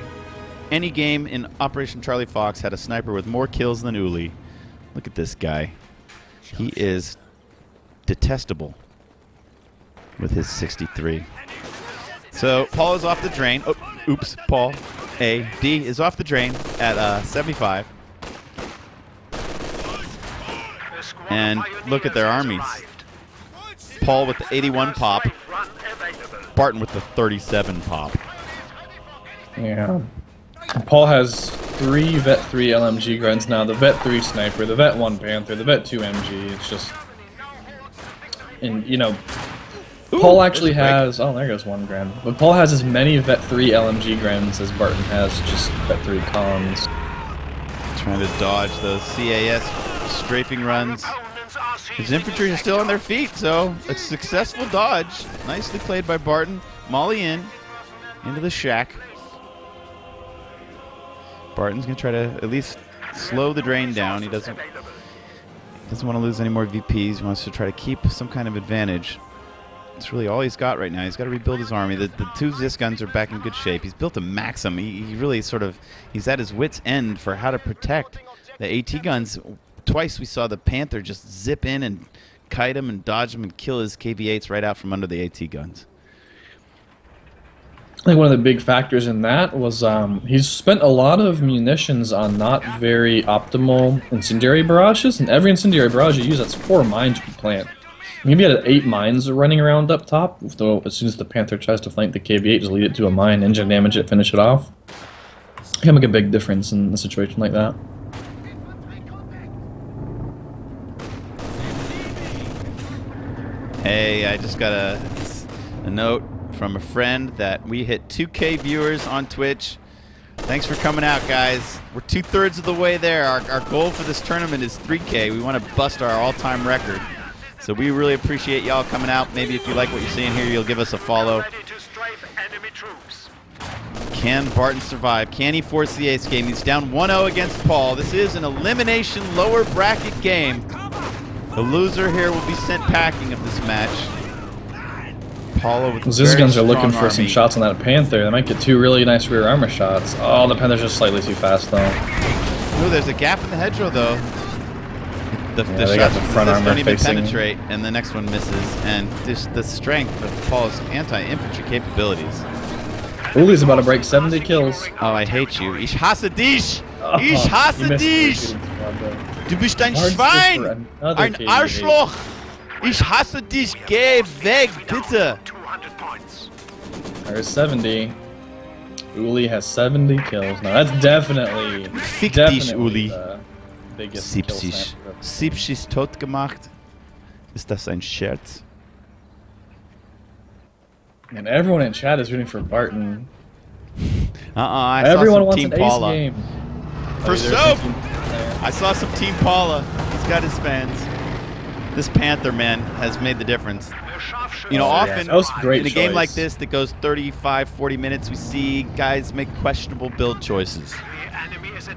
[SPEAKER 1] any game in Operation Charlie Fox had a sniper with more kills than Uli. Look at this guy. He is detestable with his 63. So Paul is off the drain. Oh, oops, Paul. D is off the drain at 75. And look at their armies. Paul with the 81 pop. Barton with the 37 pop.
[SPEAKER 2] Yeah. Paul has 3 Vet 3 LMG grunts now. The Vet 3 sniper, the Vet 1 Panther, the Vet 2 MG. It's just... And, you know...
[SPEAKER 1] Ooh,
[SPEAKER 2] Paul actually has... Oh, there goes 1 grand. But Paul has as many Vet 3 LMG grunts as Barton has just Vet 3 cons.
[SPEAKER 1] Trying to dodge those CAS strafing runs. His infantry are still on their feet, so a successful dodge. Nicely played by Barton. Molly into the shack. Barton's going to try to at least slow the drain down. He doesn't want to lose any more VPs. He wants to try to keep some kind of advantage. It's really all he's got right now. He's got to rebuild his army. The 2 Zisk guns are back in good shape. He's built a Maxim. He really sort of, he's at his wit's end for how to protect the AT guns. Twice we saw the Panther just zip in and kite him and dodge him and kill his KV8s right out from under the AT guns.
[SPEAKER 2] I think one of the big factors in that was he's spent a lot of munitions on not very optimal incendiary barrages, and every incendiary barrage you use, that's 4 mines you can plant. Maybe had 8 mines running around up top, though as soon as the Panther tries to flank the KV8, just lead it to a mine, engine damage it, finish it off. It can make a big difference in a situation like that.
[SPEAKER 1] Hey, I just got a note from a friend that we hit 2K viewers on Twitch. Thanks for coming out, guys. We're 2/3 of the way there. Our goal for this tournament is 3K. We want to bust our all-time record. So we really appreciate y'all coming out. Maybe if you like what you're seeing here, you'll give us a follow. Can Barton survive? Can he force the ace game? He's down 1-0 against Paul. This is an elimination lower bracket game. The loser here will be sent packing of this match. Paulo with
[SPEAKER 2] These guns are looking for
[SPEAKER 1] army.
[SPEAKER 2] some shots on that Panther. They might get 2 really nice rear armor shots. Oh, the Panther's just slightly too fast, though.
[SPEAKER 1] Oh, there's a gap in the hedgerow, though. The
[SPEAKER 2] they
[SPEAKER 1] shots
[SPEAKER 2] got the front armor
[SPEAKER 1] don't even
[SPEAKER 2] facing.
[SPEAKER 1] penetrate, and the next one misses. And just the strength of Paul's anti-infantry capabilities.
[SPEAKER 2] Uli's about to break 70 kills.
[SPEAKER 1] Oh, I hate you. Ich hasse dich! Ich hasse dich! Du bist ein Schwein! Ein Arschloch! Ich hasse dich! Geh weg, bitte!
[SPEAKER 2] There's 70. Uli has 70 kills. Now that's definitely
[SPEAKER 1] dich, Uli.
[SPEAKER 2] The biggest kill
[SPEAKER 1] 70.
[SPEAKER 2] sniper.
[SPEAKER 1] 70 ist tot gemacht. Ist das ein Scherz?
[SPEAKER 2] And everyone in chat is rooting for Barton.
[SPEAKER 1] I
[SPEAKER 2] Everyone
[SPEAKER 1] saw some
[SPEAKER 2] wants
[SPEAKER 1] Team
[SPEAKER 2] an ace
[SPEAKER 1] Paula.
[SPEAKER 2] game.
[SPEAKER 1] For
[SPEAKER 2] there's
[SPEAKER 1] soap!
[SPEAKER 2] some Team there.
[SPEAKER 1] I saw some Team Paula. He's got his fans. This Panther, man, has made the difference. You know, often
[SPEAKER 2] that was a great
[SPEAKER 1] in a game
[SPEAKER 2] choice.
[SPEAKER 1] like this that goes 35, 40 minutes, we see guys make questionable build choices.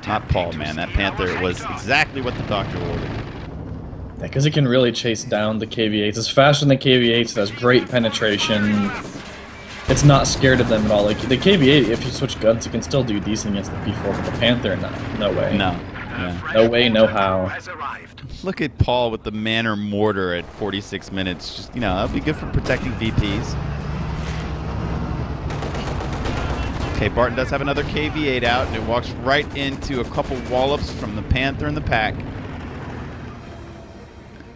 [SPEAKER 1] Not Paul, man. That Panther was exactly what the doctor ordered.
[SPEAKER 2] Yeah, because it can really chase down the KV-8s. It's faster than the KV-8s. It has great penetration. It's not scared of them at all. Like the KV-8, if you switch guns, it can still do decent against the P4, but the Panther, no way.
[SPEAKER 1] No. Yeah.
[SPEAKER 2] No way, no how.
[SPEAKER 1] Look at Paul with the Manor Mortar at 46 minutes. Just, you know, that'd be good for protecting VPs. Okay, Barton does have another KV-8 out, and it walks right into a couple wallops from the Panther in the pack.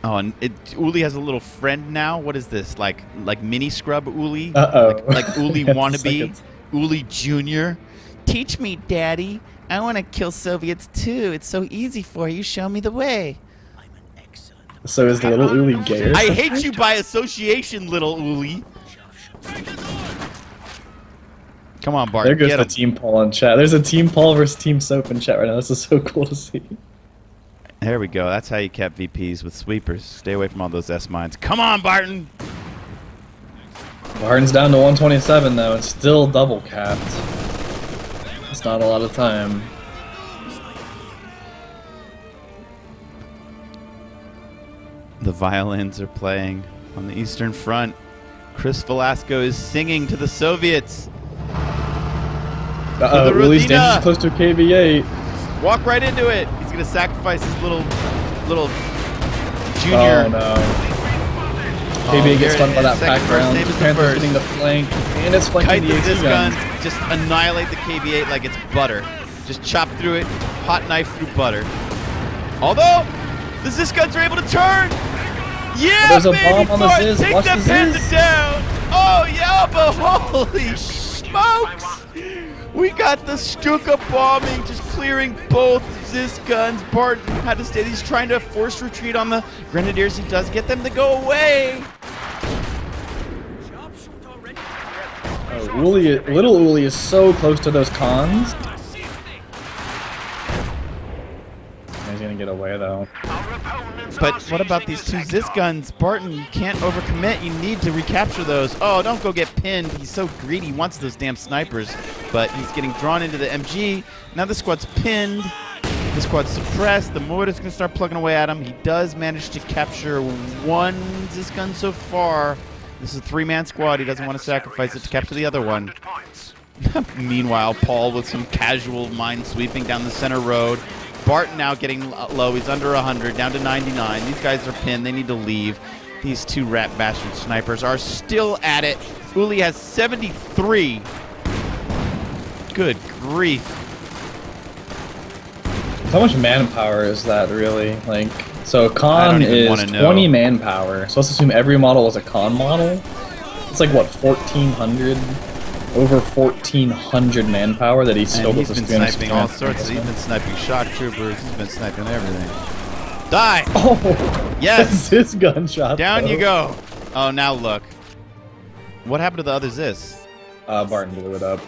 [SPEAKER 1] Oh, and Uli has a little friend now. What is this? Like mini scrub Uli?
[SPEAKER 2] Uh-oh.
[SPEAKER 1] Like Uli wannabe?
[SPEAKER 2] Seconds.
[SPEAKER 1] Uli Jr.? Teach me, Daddy. I want to kill Soviets too. It's so easy for you. Show me the way.
[SPEAKER 2] So is the little Uli gay?
[SPEAKER 1] I hate you by association, little Uli. Come on, Bart.
[SPEAKER 2] There goes
[SPEAKER 1] get
[SPEAKER 2] the
[SPEAKER 1] him.
[SPEAKER 2] Team Paul in chat. There's a Team Paul versus Team Soap in chat right now. This is so cool to see.
[SPEAKER 1] There we go. That's how you cap VPs with sweepers. Stay away from all those S mines. Come on, Barton.
[SPEAKER 2] Barton's down to 127 though, and still double capped. It's not a lot of time.
[SPEAKER 1] The violins are playing on the Eastern Front. Chris Velasco is singing to the Soviets.
[SPEAKER 2] Uh-oh, Uli's dangerously close to a KV-8.
[SPEAKER 1] Walk right into it. He's going to sacrifice his little junior.
[SPEAKER 2] Oh no. KV-8 gets spun by that pack round. Panther's getting the flank, and it's flanking the AT
[SPEAKER 1] guns.
[SPEAKER 2] guns.
[SPEAKER 1] Just annihilate the KV-8 like it's butter. Just chop through it, hot knife through butter. Although, the Ziz guns are able to turn. Yeah,
[SPEAKER 2] there's a
[SPEAKER 1] baby
[SPEAKER 2] bomb on the
[SPEAKER 1] boy,
[SPEAKER 2] Ziz.
[SPEAKER 1] take
[SPEAKER 2] Watch
[SPEAKER 1] that
[SPEAKER 2] the
[SPEAKER 1] Panther
[SPEAKER 2] Ziz.
[SPEAKER 1] down. Oh yeah, but holy smokes! We got the Stuka bombing, just clearing both Ziz guns. Barton had to stay. He's trying to force retreat on the Grenadiers. He does get them to go away.
[SPEAKER 2] Oh, little Uli is so close to those cons. He's gonna get away though.
[SPEAKER 1] But what about these two Ziz guns? Barton, you can't overcommit. You need to recapture those. Oh, don't go get pinned. He's so greedy. He wants those damn snipers. But he's getting drawn into the MG. Now the squad's pinned. The squad's suppressed. The mortar's going to start plugging away at him. He does manage to capture one Ziz gun so far. This is a three-man squad. He doesn't want to sacrifice it to capture the other one. Meanwhile, Paul with some casual mine sweeping down the center road. Barton now getting low. He's under 100, down to 99. These guys are pinned. They need to leave. These two rat bastard snipers are still at it. Uli has 73. Good grief.
[SPEAKER 2] How much manpower is that really? Like, so a
[SPEAKER 1] I
[SPEAKER 2] con
[SPEAKER 1] don't even
[SPEAKER 2] is
[SPEAKER 1] wanna know.
[SPEAKER 2] 20 manpower. So let's assume every model is a con model. It's like what, 1,400? Over 1,400 manpower that he's still
[SPEAKER 1] And
[SPEAKER 2] with
[SPEAKER 1] he's
[SPEAKER 2] his
[SPEAKER 1] been sniping all sorts. He's been sniping shock troopers. He's been sniping everything. Die!
[SPEAKER 2] Oh,
[SPEAKER 1] Yes!
[SPEAKER 2] that's his gunshot.
[SPEAKER 1] Down
[SPEAKER 2] though.
[SPEAKER 1] you go. Oh, now look. What happened to the other Ziz?
[SPEAKER 2] Barton blew it up.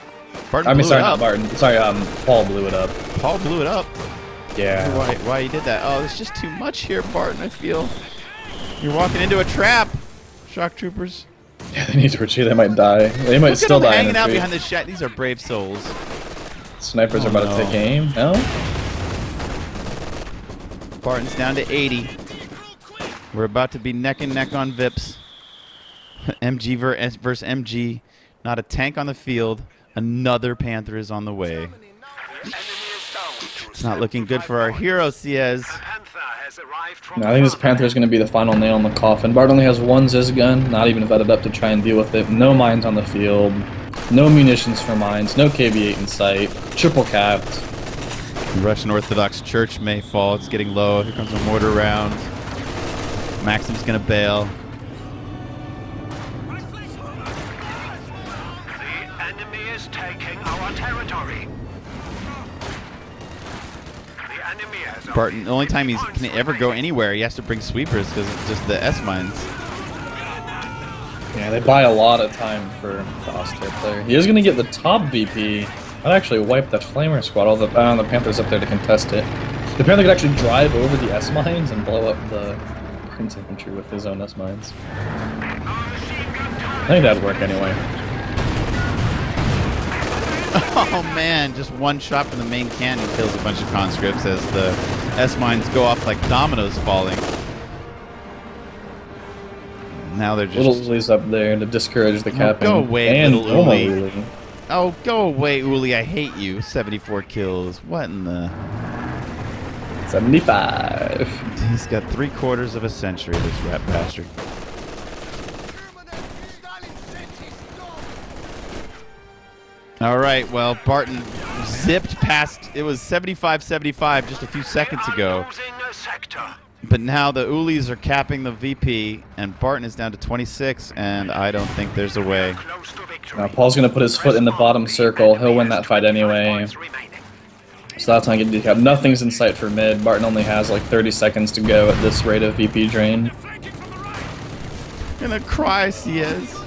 [SPEAKER 1] Barton
[SPEAKER 2] I mean,
[SPEAKER 1] blew
[SPEAKER 2] sorry,
[SPEAKER 1] it
[SPEAKER 2] not
[SPEAKER 1] up.
[SPEAKER 2] Barton. Sorry, Paul blew it up.
[SPEAKER 1] Paul blew it up.
[SPEAKER 2] Yeah.
[SPEAKER 1] Why you did that? Oh, there's just too much here, Barton, I feel. You're walking into a trap, shock troopers.
[SPEAKER 2] Yeah, they need to retreat. They might die. They might
[SPEAKER 1] Look
[SPEAKER 2] still
[SPEAKER 1] at them
[SPEAKER 2] die. in
[SPEAKER 1] hanging out
[SPEAKER 2] retreat.
[SPEAKER 1] behind the shack. These are brave souls.
[SPEAKER 2] Snipers
[SPEAKER 1] Oh,
[SPEAKER 2] are about
[SPEAKER 1] no.
[SPEAKER 2] to take aim. No?
[SPEAKER 1] Barton's down to 80. We're about to be neck and neck on Vips. MG versus MG. Not a tank on the field. Another Panther is on the way. It's not looking good for our hero, Ciez.
[SPEAKER 2] No, I think this Panther is going to be the final nail in the coffin. Bart only has one Ziz gun, not even vetted up to try and deal with it. No mines on the field. No munitions for mines. No KV-8 in sight. Triple capped.
[SPEAKER 1] The Russian Orthodox Church may fall. It's getting low. Here comes a mortar round. Maxim's going to bail.
[SPEAKER 3] The enemy is taking our territory. The enemy has
[SPEAKER 1] Barton, the only time he can ever go anywhere, he has to bring sweepers because it's just the S mines.
[SPEAKER 2] Yeah, Yeah, they buy a lot of time for the Oster player. He is going to get the top VP. I'd actually wipe that Flamer squad. All the Panther's up there to contest it. The Panther could actually drive over the S-Mines and blow up the Prince Infantry with his own S-Mines. I think that'd work anyway.
[SPEAKER 1] Oh man, just one shot from the main cannon kills a bunch of conscripts as the S-Mines go off like dominoes falling. Now they're just...
[SPEAKER 2] Little Uli's up there to discourage the capping.
[SPEAKER 1] Go away,
[SPEAKER 2] and
[SPEAKER 1] little Uli.
[SPEAKER 2] Uli.
[SPEAKER 1] Oh, go away, Uli. I hate you. 74 kills. What in the...
[SPEAKER 2] 75.
[SPEAKER 1] He's got 3/4 of a century, this rat bastard. All right, well, Barton zipped past. It was 75-75 just a few seconds ago. But now the Ulis are capping the VP, and Barton is down to 26, and I don't think there's a way.
[SPEAKER 2] Now Paul's going to put his foot in the bottom circle. He'll win that fight anyway. So that's not going to decap. Nothing's in sight for mid. Barton only has like 30 seconds to go at this rate of VP drain.
[SPEAKER 1] Gonna cry, Ciez.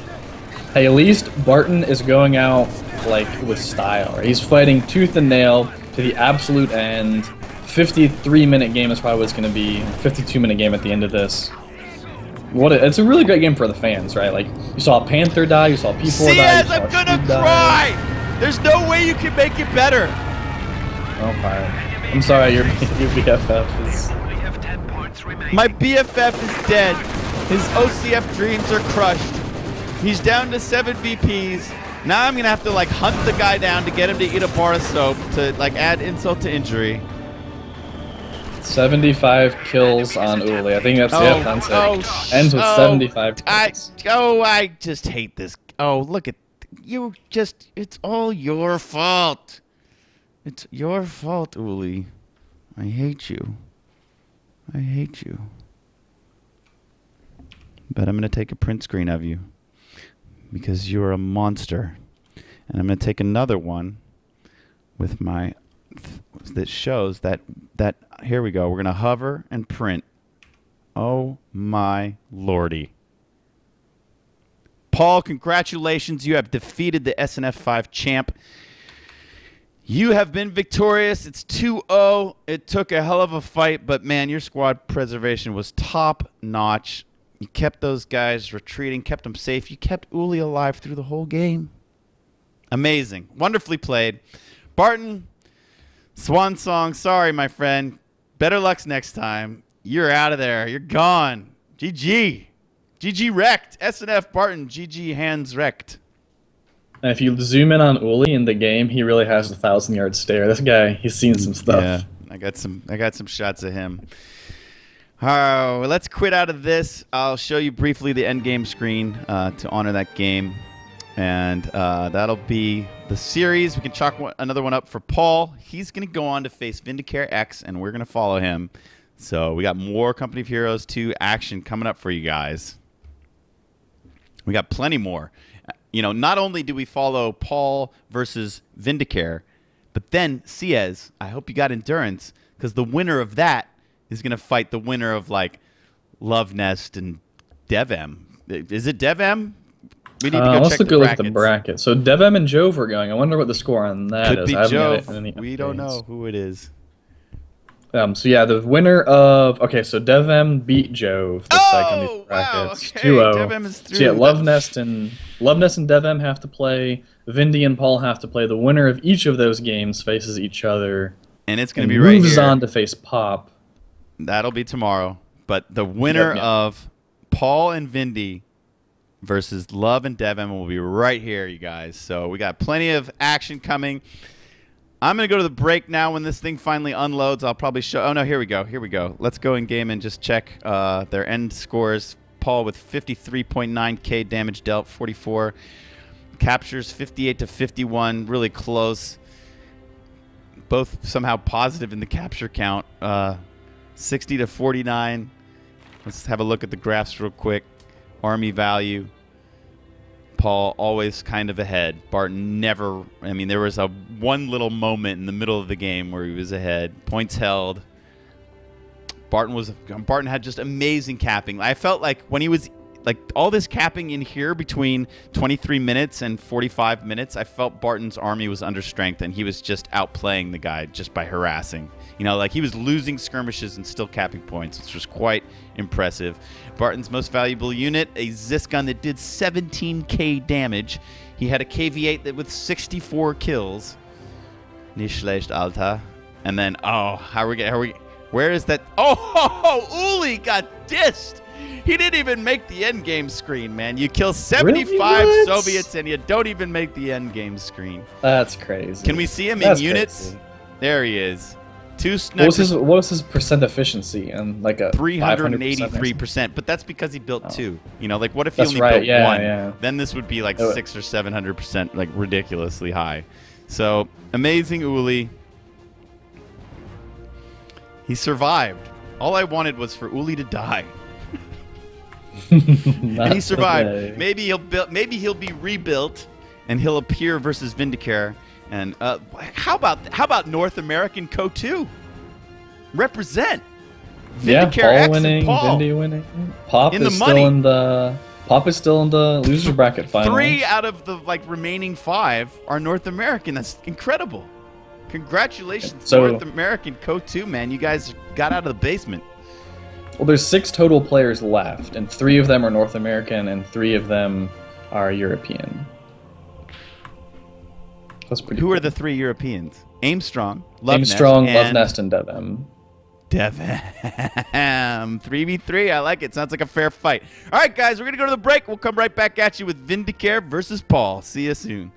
[SPEAKER 2] Hey, at least Barton is going out like with style. Right? He's fighting tooth and nail to the absolute end. 53-minute game is probably what it's going to be. 52-minute game at the end of this. It's a really great game for the fans, right? Like, you saw Panther die, you saw P4 die.
[SPEAKER 1] Ciez, I'm gonna cry! There's no way you can make it better.
[SPEAKER 2] Oh, fine. I'm sorry, your BFF is...
[SPEAKER 1] My BFF is dead. His OCF dreams are crushed. He's down to 7 VPs. Now I'm gonna have to like hunt the guy down to get him to eat a bar of soap to like add insult to injury.
[SPEAKER 2] 75 kills on Uli. I think that's ends with 75 kills.
[SPEAKER 1] I just hate this. Oh, look at you. It's all your fault. It's your fault, Uli. I hate you. I hate you. But I'm gonna take a print screen of you because you're a monster, and I'm gonna take another one with my that shows that here we go. We're gonna hover and print. Oh my lordy. Paul, congratulations. You have defeated the SNF5 champ. You have been victorious. It's 2-0. It took a hell of a fight, but man, your squad preservation was top notch. You kept those guys retreating, kept them safe. You kept Uli alive through the whole game. Amazing. Wonderfully played. Barton, swan song. Sorry, my friend. Better luck next time. You're out of there. You're gone. GG. GG wrecked. SNF Barton. GG hands wrecked.
[SPEAKER 2] And if you zoom in on Uli in the game, he really has a 1,000-yard stare. This guy, he's seen some stuff.
[SPEAKER 1] Yeah, I got some shots of him. All right, let's quit out of this. I'll show you briefly the end game screen to honor that game. And that'll be the series. We can chalk another one up for Paul. He's going to go on to face Vindicare X, and we're going to follow him. So we got more Company of Heroes 2 action coming up for you guys. We got plenty more. You know, not only do we follow Paul versus Vindicare, but then Ciez. I hope you got endurance, because the winner of that is going to fight the winner of, like, Love Nest and DevM. Is it DevM? We need to go check the brackets. Let's look at the bracket.
[SPEAKER 2] So DevM and Jove are going. I wonder what the score on that is.
[SPEAKER 1] Could be Jove. We don't know who it is.
[SPEAKER 2] So yeah, the winner of so DevM beat Jove. Looks like on these brackets.
[SPEAKER 1] Wow, okay.
[SPEAKER 2] 2-0.
[SPEAKER 1] DevM is through.
[SPEAKER 2] So yeah, Love Nest and DevM have to play. Vindy and Paul have to play. The winner of each of those games faces each other.
[SPEAKER 1] And it's going to be right here.
[SPEAKER 2] Moves on to face Pop.
[SPEAKER 1] That'll be tomorrow. But the winner of Paul and Vindy versus Love and DevM will be right here, you guys. So we got plenty of action coming. I'm going to go to the break now. When this thing finally unloads, I'll probably show... Oh, no, here we go. Here we go. Let's go in game and just check their end scores. Paul with 53.9k damage dealt, 44 captures, 58 to 51, really close. Both somehow positive in the capture count. 60 to 49. Let's have a look at the graphs real quick. Army value. Paul always kind of ahead. Barton never... I mean, there was one little moment in the middle of the game where he was ahead. Points held. Barton had just amazing capping. I felt like when he was like all this capping in here between 23 minutes and 45 minutes, I felt Barton's army was under strength, and he was just outplaying the guy just by harassing. You know, like he was losing skirmishes and still capping points, which was quite impressive. Barton's most valuable unit, a Zisk gun that did 17k damage. He had a KV-8 that with 64 kills. Nicht schlecht, Alter. And then, oh, where is that? Oh, Uli got dissed. He didn't even make the end game screen, man. You kill 75
[SPEAKER 2] Really?
[SPEAKER 1] Soviets and you don't even make the end game screen.
[SPEAKER 2] That's crazy.
[SPEAKER 1] Can we see him
[SPEAKER 2] That's
[SPEAKER 1] in units?
[SPEAKER 2] crazy.
[SPEAKER 1] There he is.
[SPEAKER 2] What was his percent efficiency and like a
[SPEAKER 1] 383%, but that's because he built two. You know, like what if he
[SPEAKER 2] That's
[SPEAKER 1] only
[SPEAKER 2] right,
[SPEAKER 1] built
[SPEAKER 2] yeah,
[SPEAKER 1] one?
[SPEAKER 2] yeah.
[SPEAKER 1] Then this would be like 600 or 700%, like ridiculously high. So amazing, Uli. He survived. All I wanted was for Uli to die. And he survived.
[SPEAKER 2] today.
[SPEAKER 1] Maybe he'll be rebuilt, and he'll appear versus Vindicare. And how about North American Co2? Represent. Vindicare
[SPEAKER 2] Paul
[SPEAKER 1] X
[SPEAKER 2] winning,
[SPEAKER 1] and Paul.
[SPEAKER 2] Vindy winning. Pop
[SPEAKER 1] In the
[SPEAKER 2] is
[SPEAKER 1] money.
[SPEAKER 2] still in the loser bracket final.
[SPEAKER 1] 3 out of the remaining 5 are North American. That's incredible. Congratulations,
[SPEAKER 2] So-
[SPEAKER 1] North American Co2, man. You guys got out of the basement.
[SPEAKER 2] Well, there's 6 total players left, and 3 of them are North American, and 3 of them are European. That's pretty.
[SPEAKER 1] Who
[SPEAKER 2] cool.
[SPEAKER 1] are the 3 Europeans? Aimstrong, Love Nest,
[SPEAKER 2] Strong,
[SPEAKER 1] and
[SPEAKER 2] Love Nest, and Devem.
[SPEAKER 1] Devem. 3v3. I like it. Sounds like a fair fight. All right, guys, we're going to go to the break. We'll come right back at you with Vindicare versus Paul. See you soon.